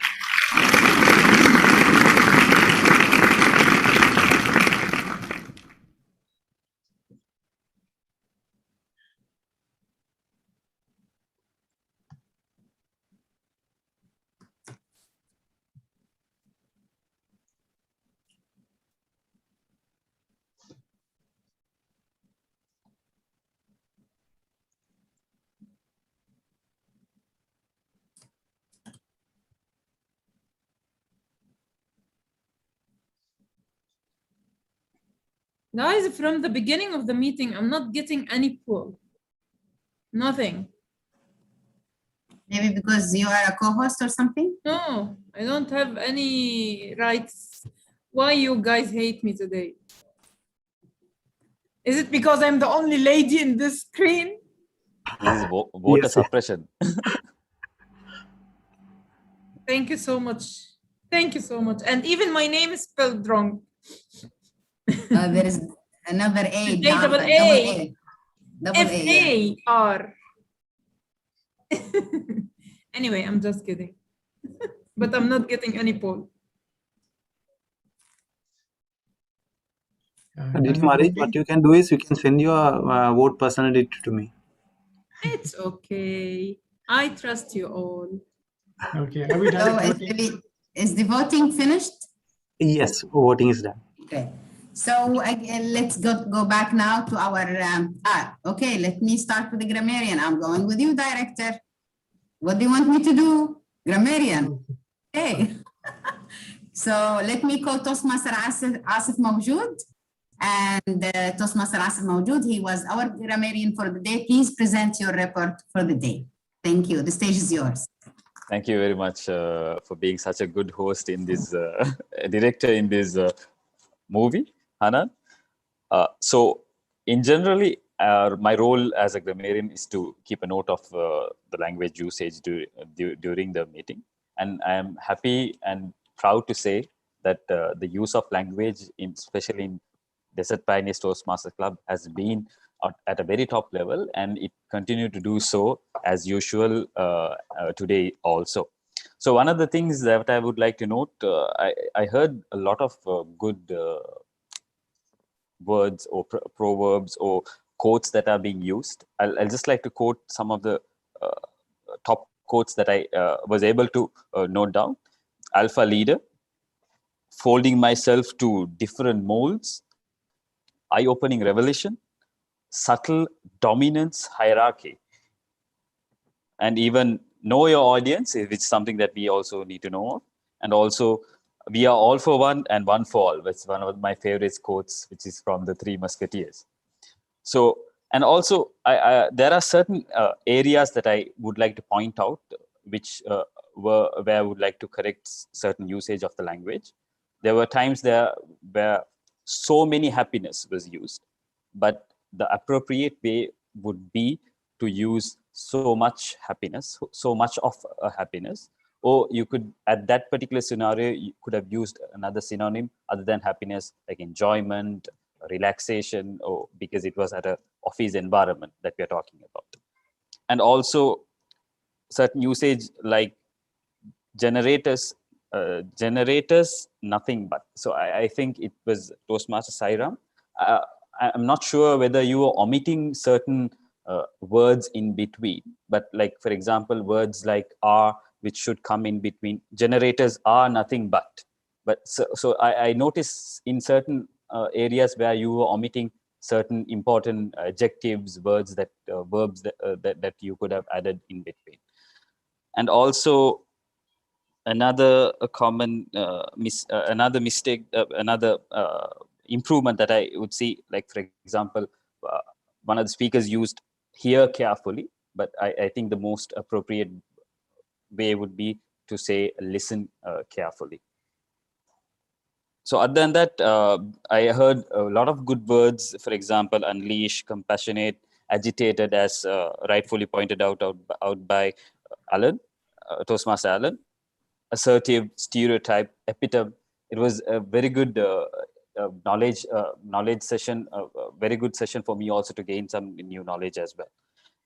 Guys, from the beginning of the meeting, I'm not getting any poll. Nothing. Maybe because you are a co-host or something? No, I don't have any rights. Why you guys hate me today? Is it because I'm the only lady in this screen? This is voter suppression. Thank you so much. Thank you so much. And even my name is spelled wrong. There is another A. Double A. F-A-R. Anyway, I'm just kidding. But I'm not getting any poll. What you can do is you can send your vote personally to me. It's okay. I trust you all. Okay. Are we done? Is the voting finished? Yes, voting is done. Okay. So let's go back now to our, okay, let me start with the grammarian. I'm going with you, director. What do you want me to do? Grammarian. Okay. So let me call Toastmaster Asif Mawjood. And Toastmaster Asif Mawjood, he was our grammarian for the day. Please present your report for the day. Thank you. The stage is yours. Thank you very much for being such a good host in this, director in this movie, Hanan. So in generally, my role as a grammarian is to keep a note of the language usage during the meeting. And I am happy and proud to say that the use of language, especially in Desert Pioneers Toastmasters Club, has been at a very top level, and it continued to do so as usual today also. So one of the things that I would like to note, I heard a lot of good words or proverbs or quotes that are being used. I'll just like to quote some of the top quotes that I was able to note down. Alpha leader, folding myself to different molds, eye-opening revelation, subtle dominance hierarchy, and even know your audience, which is something that we also need to know of. And also, we are all for one and one for all. That's one of my favorite quotes, which is from the Three Musketeers. So, and also, there are certain areas that I would like to point out, which where I would like to correct certain usage of the language. There were times there where so many happiness was used, but the appropriate way would be to use so much happiness, so much of a happiness, or you could, at that particular scenario, you could have used another synonym other than happiness, like enjoyment, relaxation, or because it was at an office environment that we are talking about. And also certain usage like generators, nothing but. So I think it was Toastmaster Sairam. I'm not sure whether you are omitting certain words in between, but like, for example, words like are, which should come in between. Generators are nothing but. But so I notice in certain areas where you were omitting certain important adjectives, words that verbs that you could have added in between. And also another common another mistake, another improvement that I would see, like, for example, one of the speakers used hear carefully, but I think the most appropriate way would be to say listen carefully. So other than that, I heard a lot of good words, for example, unleash, compassionate, agitated, as rightfully pointed out by Alan, Toastmaster Alan, assertive, stereotype, epitome. It was a very good knowledge session, a very good session for me also to gain some new knowledge as well.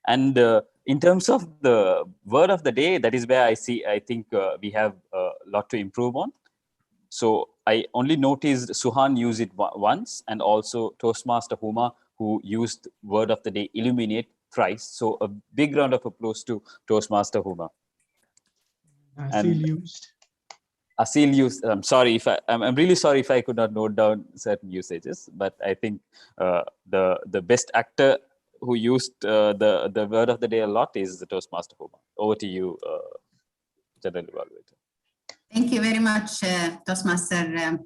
And in terms of the word of the day, that is where I think we have a lot to improve on. So I only noticed Suhan use it once, and also Toastmaster Huma, who used word of the day illuminate thrice. So a big round of applause to Toastmaster Huma. Asil used. I'm sorry if I'm really sorry if I could not note down certain usages, but I think the best actor who used the word of the day a lot is the Toastmaster Huma. Over to you, General Evaluator. Thank you very much, Toastmaster.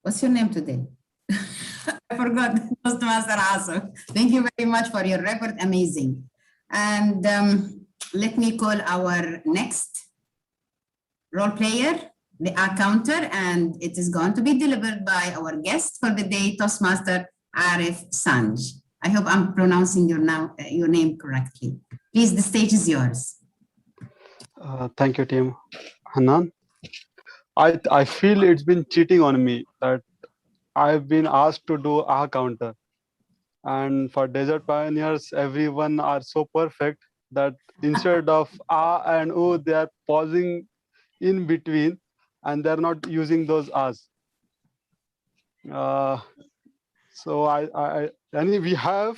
What's your name today? I forgot, Toastmaster Aso. Thank you very much for your report, amazing. And let me call our next role player, the counter, and it is going to be delivered by our guest for the day, Toastmaster Arif Sanj. I hope I'm pronouncing your name correctly. Please, the stage is yours. Thank you, team. Hanan, I feel it's been cheating on me that I've been asked to do a counter. And for Desert Pioneers, everyone are so perfect that instead of and o, they are pausing in between and they're not using those as. So we have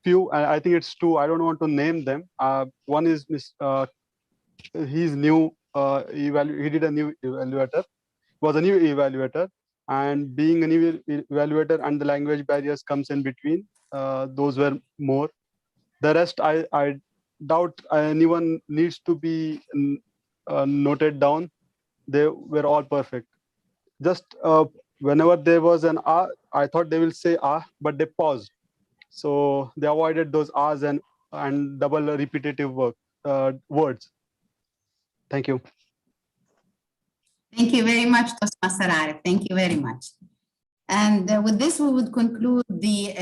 few, I think it's two, I don't want to name them. One is he's new, he did a new evaluator, was a new evaluator, and being a new evaluator and the language barriers comes in between, those were more. The rest, I doubt anyone needs to be noted down. They were all perfect. Just whenever there was an I thought they will say but they paused. So they avoided those ahs and double repetitive words. Thank you. Thank you very much, Toastmaster Arif. Thank you very much. And with this, we would conclude the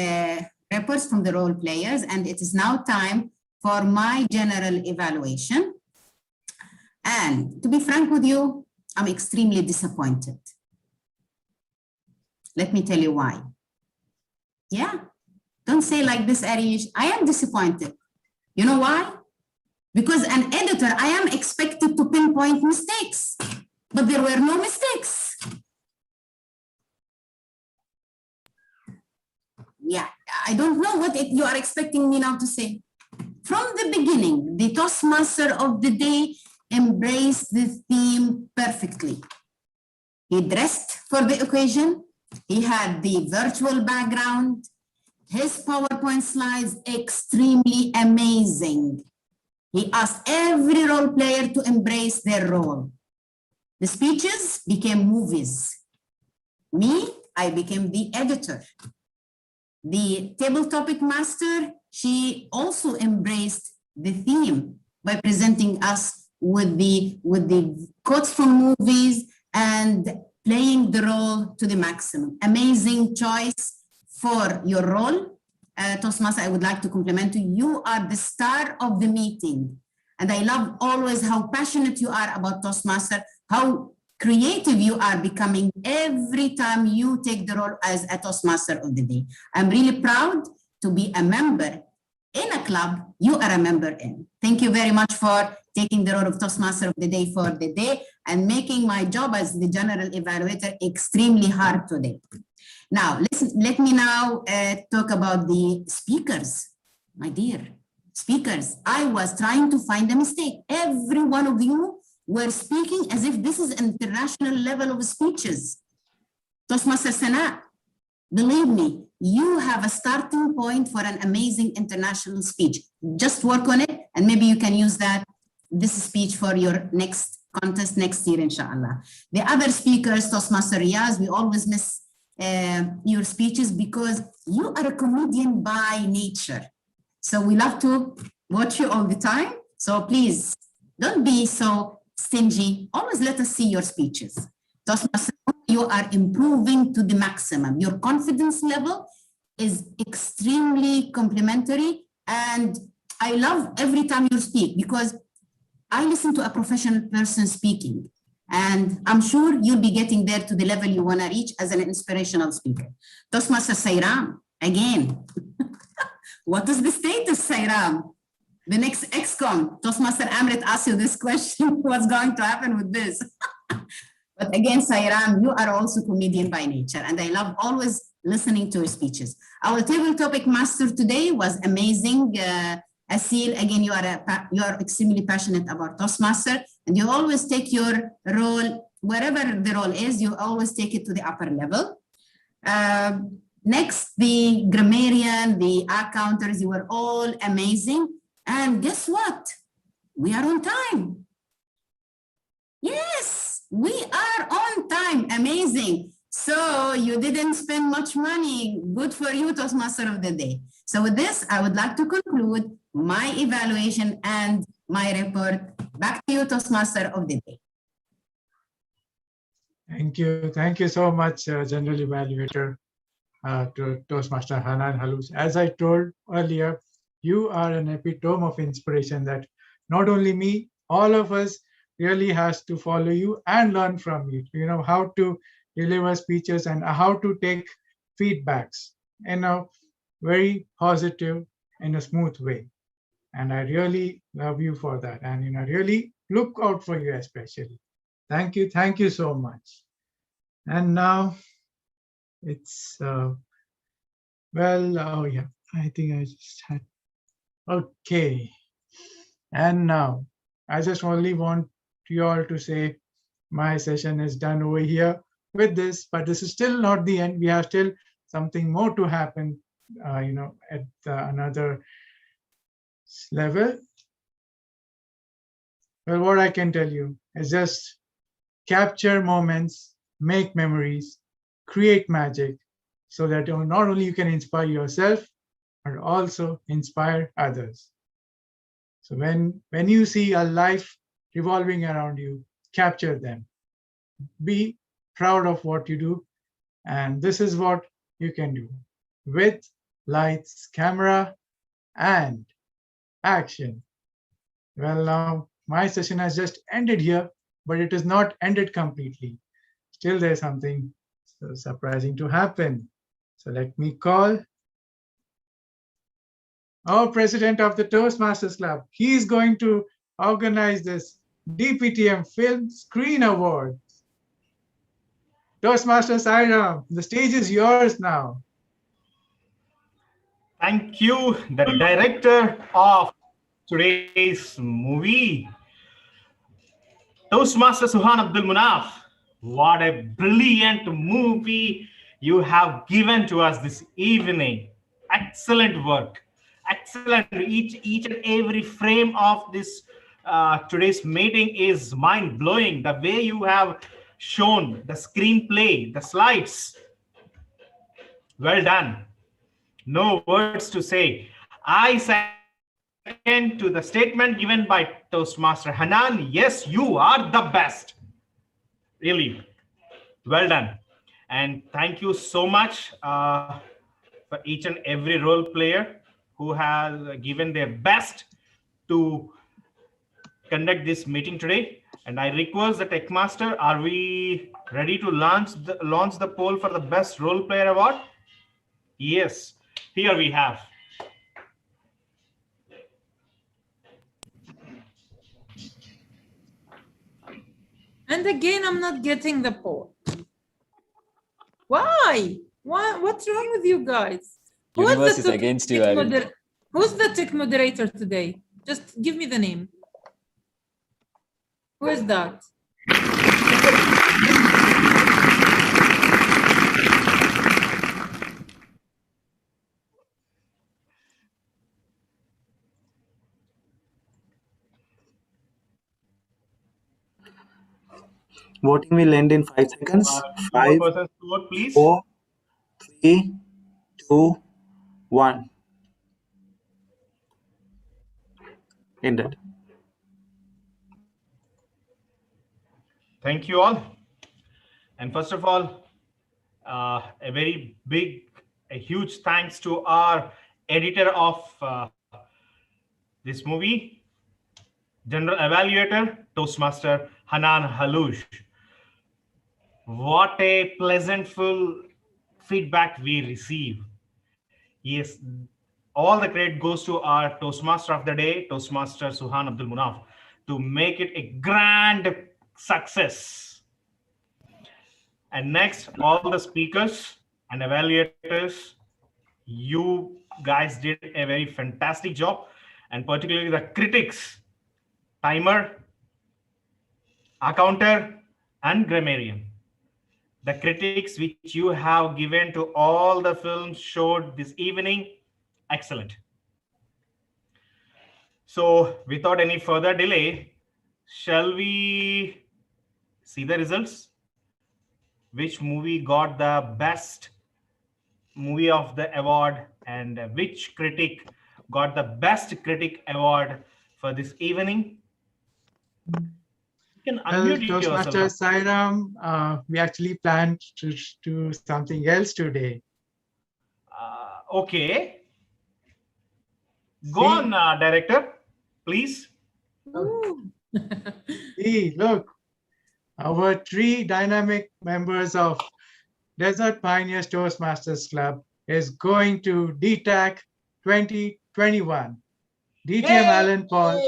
reports from the role players, and it is now time for my general evaluation. And to be frank with you, I'm extremely disappointed. Let me tell you why. Yeah, don't say like this, Arish. I am disappointed. You know why? Because an editor, I am expected to pinpoint mistakes, but there were no mistakes. Yeah, I don't know what you are expecting me now to say. From the beginning, the Toastmaster of the day embraced the theme perfectly. He dressed for the occasion. He had the virtual background. His PowerPoint slides, extremely amazing. He asked every role player to embrace their role. The speeches became movies. Me, I became the editor. The table topic master, she also embraced the theme by presenting us with the quotes from movies and playing the role to the maximum. Amazing choice for your role. Toastmaster, I would like to compliment you. You are the star of the meeting. And I love always how passionate you are about Toastmaster, how creative you are becoming every time you take the role as a Toastmaster of the day. I'm really proud to be a member in a club you are a member in. Thank you very much for taking the role of Toastmaster of the day for the day and making my job as the general evaluator extremely hard today. Now, let me now talk about the speakers, my dear speakers. I was trying to find a mistake. Every one of you were speaking as if this is an international level of speeches. Toastmaster Sana, believe me, you have a starting point for an amazing international speech. Just work on it, and maybe you can use this speech for your next contest next year, inshallah. The other speakers, Toastmaster Riaz, we always miss your speeches because you are a comedian by nature. So we love to watch you all the time. So please don't be so stingy. Always let us see your speeches. Toastmaster, you are improving to the maximum. Your confidence level is extremely complimentary. And I love every time you speak because I listen to a professional person speaking. And I'm sure you'll be getting there to the level you want to reach as an inspirational speaker. Toastmaster Sairam, again. What is the status, Sairam? The next XCOM, Toastmaster Amrit asked you this question, what's going to happen with this? But again, Sairam, you are also comedian by nature, and I love always listening to your speeches. Our table topic master today was amazing. Asil, again, you are extremely passionate about Toastmaster, and you always take your role, wherever the role is, you always take it to the upper level. Next, the grammarian, the accounters, you were all amazing. And guess what? We are on time. Yes, we are on time. Amazing. So you didn't spend much money. Good for you, Toastmaster of the day. So with this, I would like to conclude my evaluation and my report. Back to you, Toastmaster of the day. Thank you. Thank you so much, General Evaluator, to Toastmaster Hanan Halous. As I told earlier, you are an epitome of inspiration that not only me, all of us really has to follow you and learn from you. You know how to deliver speeches and how to take feedbacks in a very positive, in a smooth way. And I really love you for that. And really look out for you especially. Thank you so much. And now it's oh yeah, I think I just had. Okay, and now I just only want you all to say my session is done over here with this, but this is still not the end. We have still something more to happen, at another level. Well, what I can tell you is just capture moments, make memories, create magic, so that not only you can inspire yourself, but also inspire others. So when you see a life revolving around you, capture them. Be proud of what you do. And this is what you can do with lights, camera, and action. Well, now my session has just ended here, but it is not ended completely. Still, there's something so surprising to happen. So let me call our president of the Toastmasters Club. He is going to organize this DPTM Film Screen Award. Toastmaster Sairam, the stage is yours now. Thank you, the director of today's movie, Toastmaster Suhan Abdul Munaf. What a brilliant movie you have given to us this evening. Excellent work. Excellent. Each and every frame of this today's meeting is mind-blowing. The way you have shown the screenplay, the slides. Well done. No words to say. I second to the statement given by Toastmaster Hanan. Yes, you are the best. Really, well done. And thank you so much for each and every role player who has given their best to conduct this meeting today. And I request the Tech Master, are we ready to launch the poll for the best role player award? Yes, here we have. And again, I'm not getting the poll. Why? What's wrong with you guys? Universe is against you, Arun. Who's the tech moderator today? Just give me the name. Who is that? Voting will end in 5 seconds. 5, Vote, please. 4, 3, 2, 1. Ended. Thank you all. And first of all, a very big, a huge thanks to our editor of this movie, General Evaluator, Toastmaster Hanan Haloush. What a pleasantful feedback we receive. Yes, all the credit goes to our Toastmaster of the day, Toastmaster Suhan Abdul Munaf, to make it a grand success. And next, all the speakers and evaluators, you guys did a very fantastic job, and particularly the critics, Timer, Accounter, and Grammarian. The critics which you have given to all the films showed this evening, excellent. So without any further delay, shall we see the results? Which movie got the best movie of the award and which critic got the best critic award for this evening? You can unmute Toastmaster yourself. Sairam, we actually planned to do something else today. Okay. Go on, director, please. See, look, our 3 dynamic members of Desert Pioneers Toastmasters Club is going to DTAC 2021. DTM Alan Paul,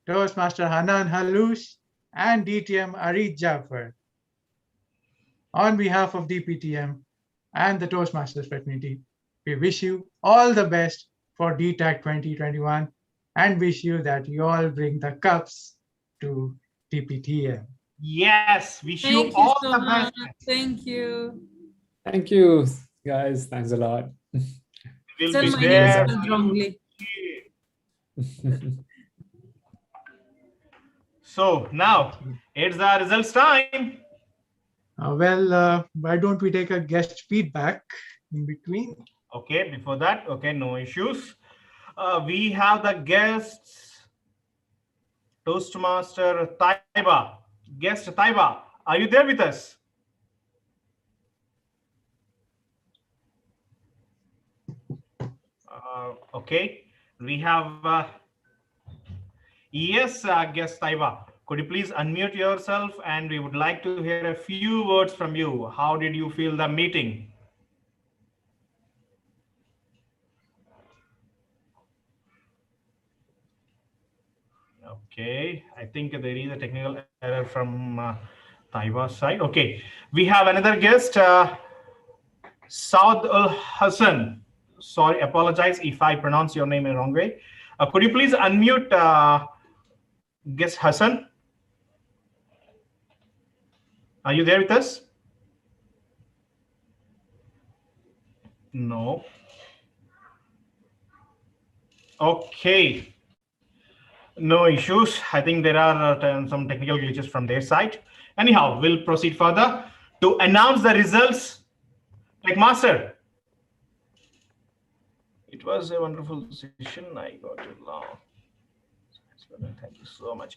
Toastmaster Hanan Haloush, and DTM Arid Jafar. On behalf of DPTM and the Toastmasters fraternity, we wish you all the best for DTAC 2021 and wish you that you all bring the cups to DPTM. Yes, wish Thank you all so the much. best. Thank you. Thank you, guys. Thanks a lot. We'll Said be my name there. spelled wrongly. So now it's the results time. Why don't we take a guest feedback in between? Okay, before that, okay, no issues. We have the guests, Toastmaster Taiba. Guest Taiba, are you there with us? Okay, we have yes, guest Taiba. Could you please unmute yourself, and we would like to hear a few words from you. How did you feel the meeting? Okay, I think there is a technical error from Taiba's side. Okay, we have another guest, Saud Ul Hassan. Sorry, apologize if I pronounce your name in the wrong way. Could you please unmute guest Hassan? Are you there with us? No. Okay. No issues. I think there are some technical glitches from their side. Anyhow, we'll proceed further to announce the results. Like Master. It was a wonderful session. I got it long. Thank you so much.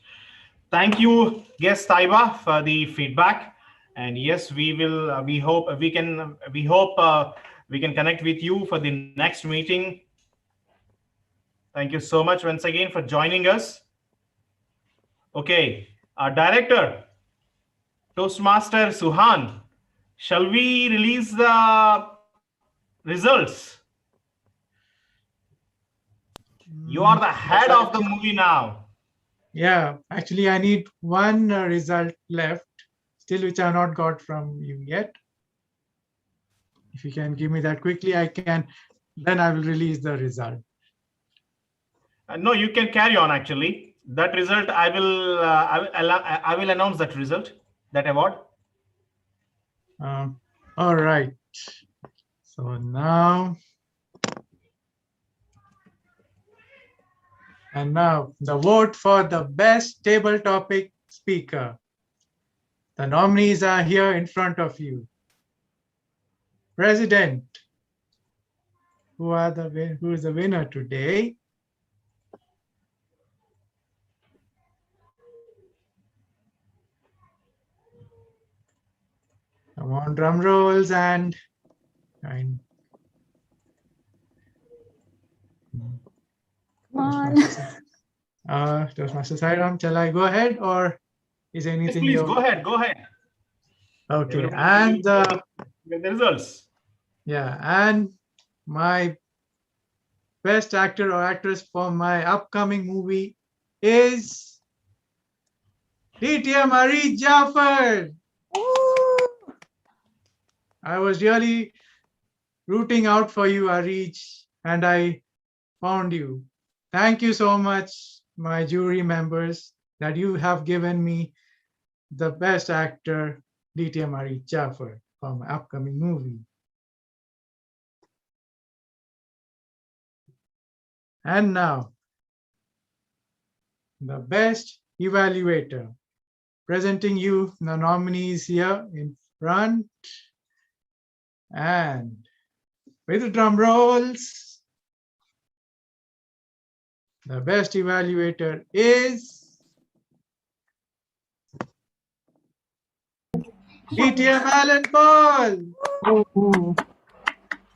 Thank you, guest Taiba, for the feedback. And yes, we will. We hope we can. We hope we can connect with you for the next meeting. Thank you so much once again for joining us. Okay, our director, Toastmaster Suhan, shall we release the results? You are the head of the movie now. Yeah, actually, I need one result left, still which I have not got from you yet. If you can give me that quickly, I can. Then I will release the result. No, you can carry on. Actually, that result I will announce that result, that award. All right. So now, and now the vote for the best table topic speaker. The nominees are here in front of you. President, who is the winner today? Come on, drum rolls and Toastmaster Sairam, shall I go ahead or is anything? Yes, please go ahead. Go ahead. Okay, and the results. Yeah, and my best actor or actress for my upcoming movie is DTM Arif Jafar. I was really rooting out for you, Arif, and I found you. Thank you so much, my jury members, that you have given me the best actor, DTM Arif Jafar, for my upcoming movie. And now, the best evaluator. Presenting you the nominees here in front. And with the drum rolls, the best evaluator is DTM Alan Paul.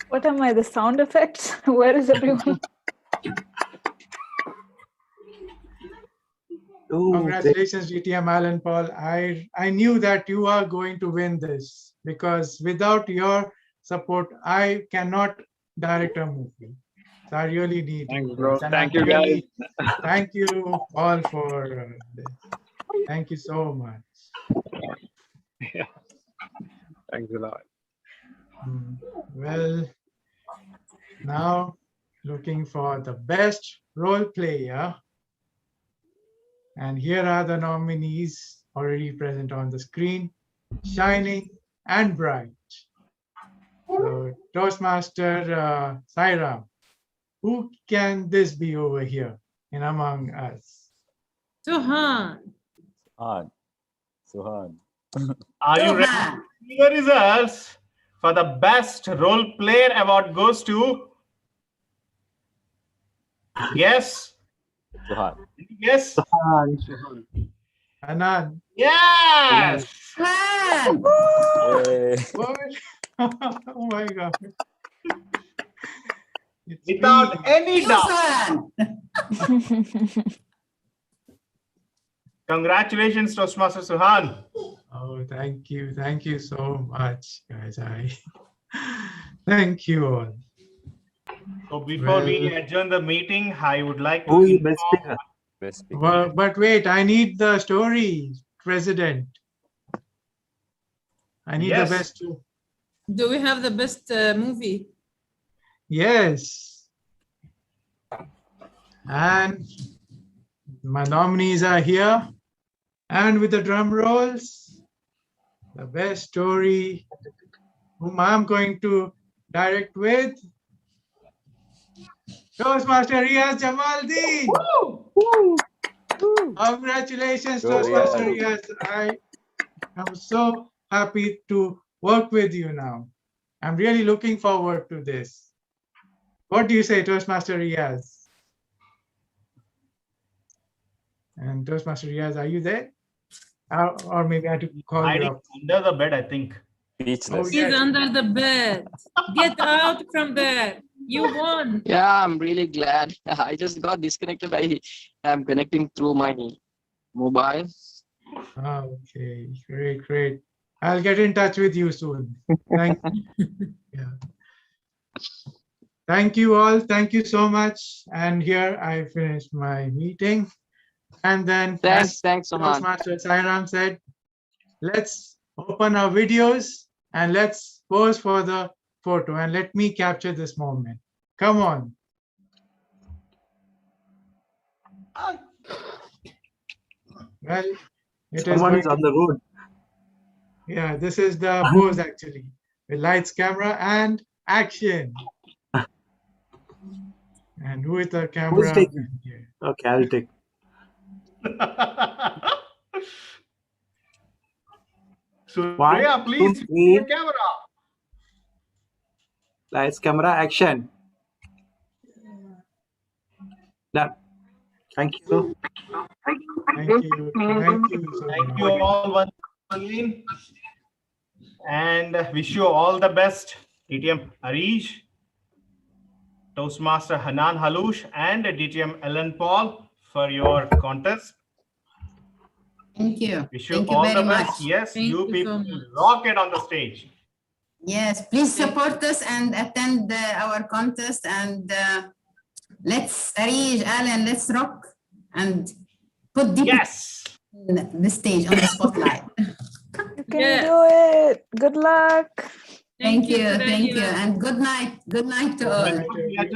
What am I, the sound effects? Where is everyone? Congratulations, DTM Alan Paul. I knew that you are going to win this because without your support, I cannot direct a movie. So I really need. Thanks, bro. Thank you, guys. Thank you all for this. Thank you so much. Yeah. Thanks a lot. Well, now looking for the best role player. And here are the nominees already present on the screen, Shining and Bright. So Toastmaster Sairam, who can this be over here in among us? Suhan. Suhan. Are you ready? The results for the best role player award goes to. Yes. Suhan. Yes. Anand. Yes. Oh my God. It's Without me. any doubt. Susan. Congratulations, Toastmaster Suhan. Oh, thank you. Thank you so much, guys. Thank you all. So before we Well- adjourn the meeting, I would like to Who is inform best speaker? Best speaker. Well, but wait, I need the story, President. I need Yes. the best. Do we have the best movie? Yes. And my nominees are here. And with the drum rolls, the best story, whom I'm going to direct with, Toastmaster Riaz Jamaldeen. Congratulations, Go Toastmaster Riaz. Riaz. I am so happy to work with you now. I'm really looking forward to this. What do you say, Toastmaster Riaz? And Toastmaster Riaz, are you there? Or maybe I have to call you hiding up. under the bed, I think. Speechless. Oh, He's yes. under the bed. Get out from there. You won. Yeah, I'm really glad. I just got disconnected. I'm connecting through my mobile. Okay, great, great. I'll get in touch with you soon. Thank yeah. Thank you all. Thank you so much. And here I finished my meeting. And then Thanks, as Sohan. Toastmaster Sairam said, let's open our videos and let's pose for the photo and let me capture this moment. Come on. Well, it is Someone going is on the road. Yeah, this is the pose actually. With lights, camera, and action. And who is the camera? Who's taking? Okay, I'll take. Surya, One, please, two, three. camera. Lights, camera, action. Done. Thank you. Thank you. Thank you. So Thank much. you all once again. And wish you all the best, DTM Harish, Toastmaster Hanan Halush, and DTM Ellen Paul for your contest. Thank you. Wish you Thank you all very the much. best. Yes, Thank you you people so much. rock it on the stage. Yes, please support us and attend our contest. And let's, Arish, Alan, let's rock and put deep Yes. the stage on the spotlight. You can do it. Good luck. Thank you. Surya. Thank you. And good night. Good night to all. We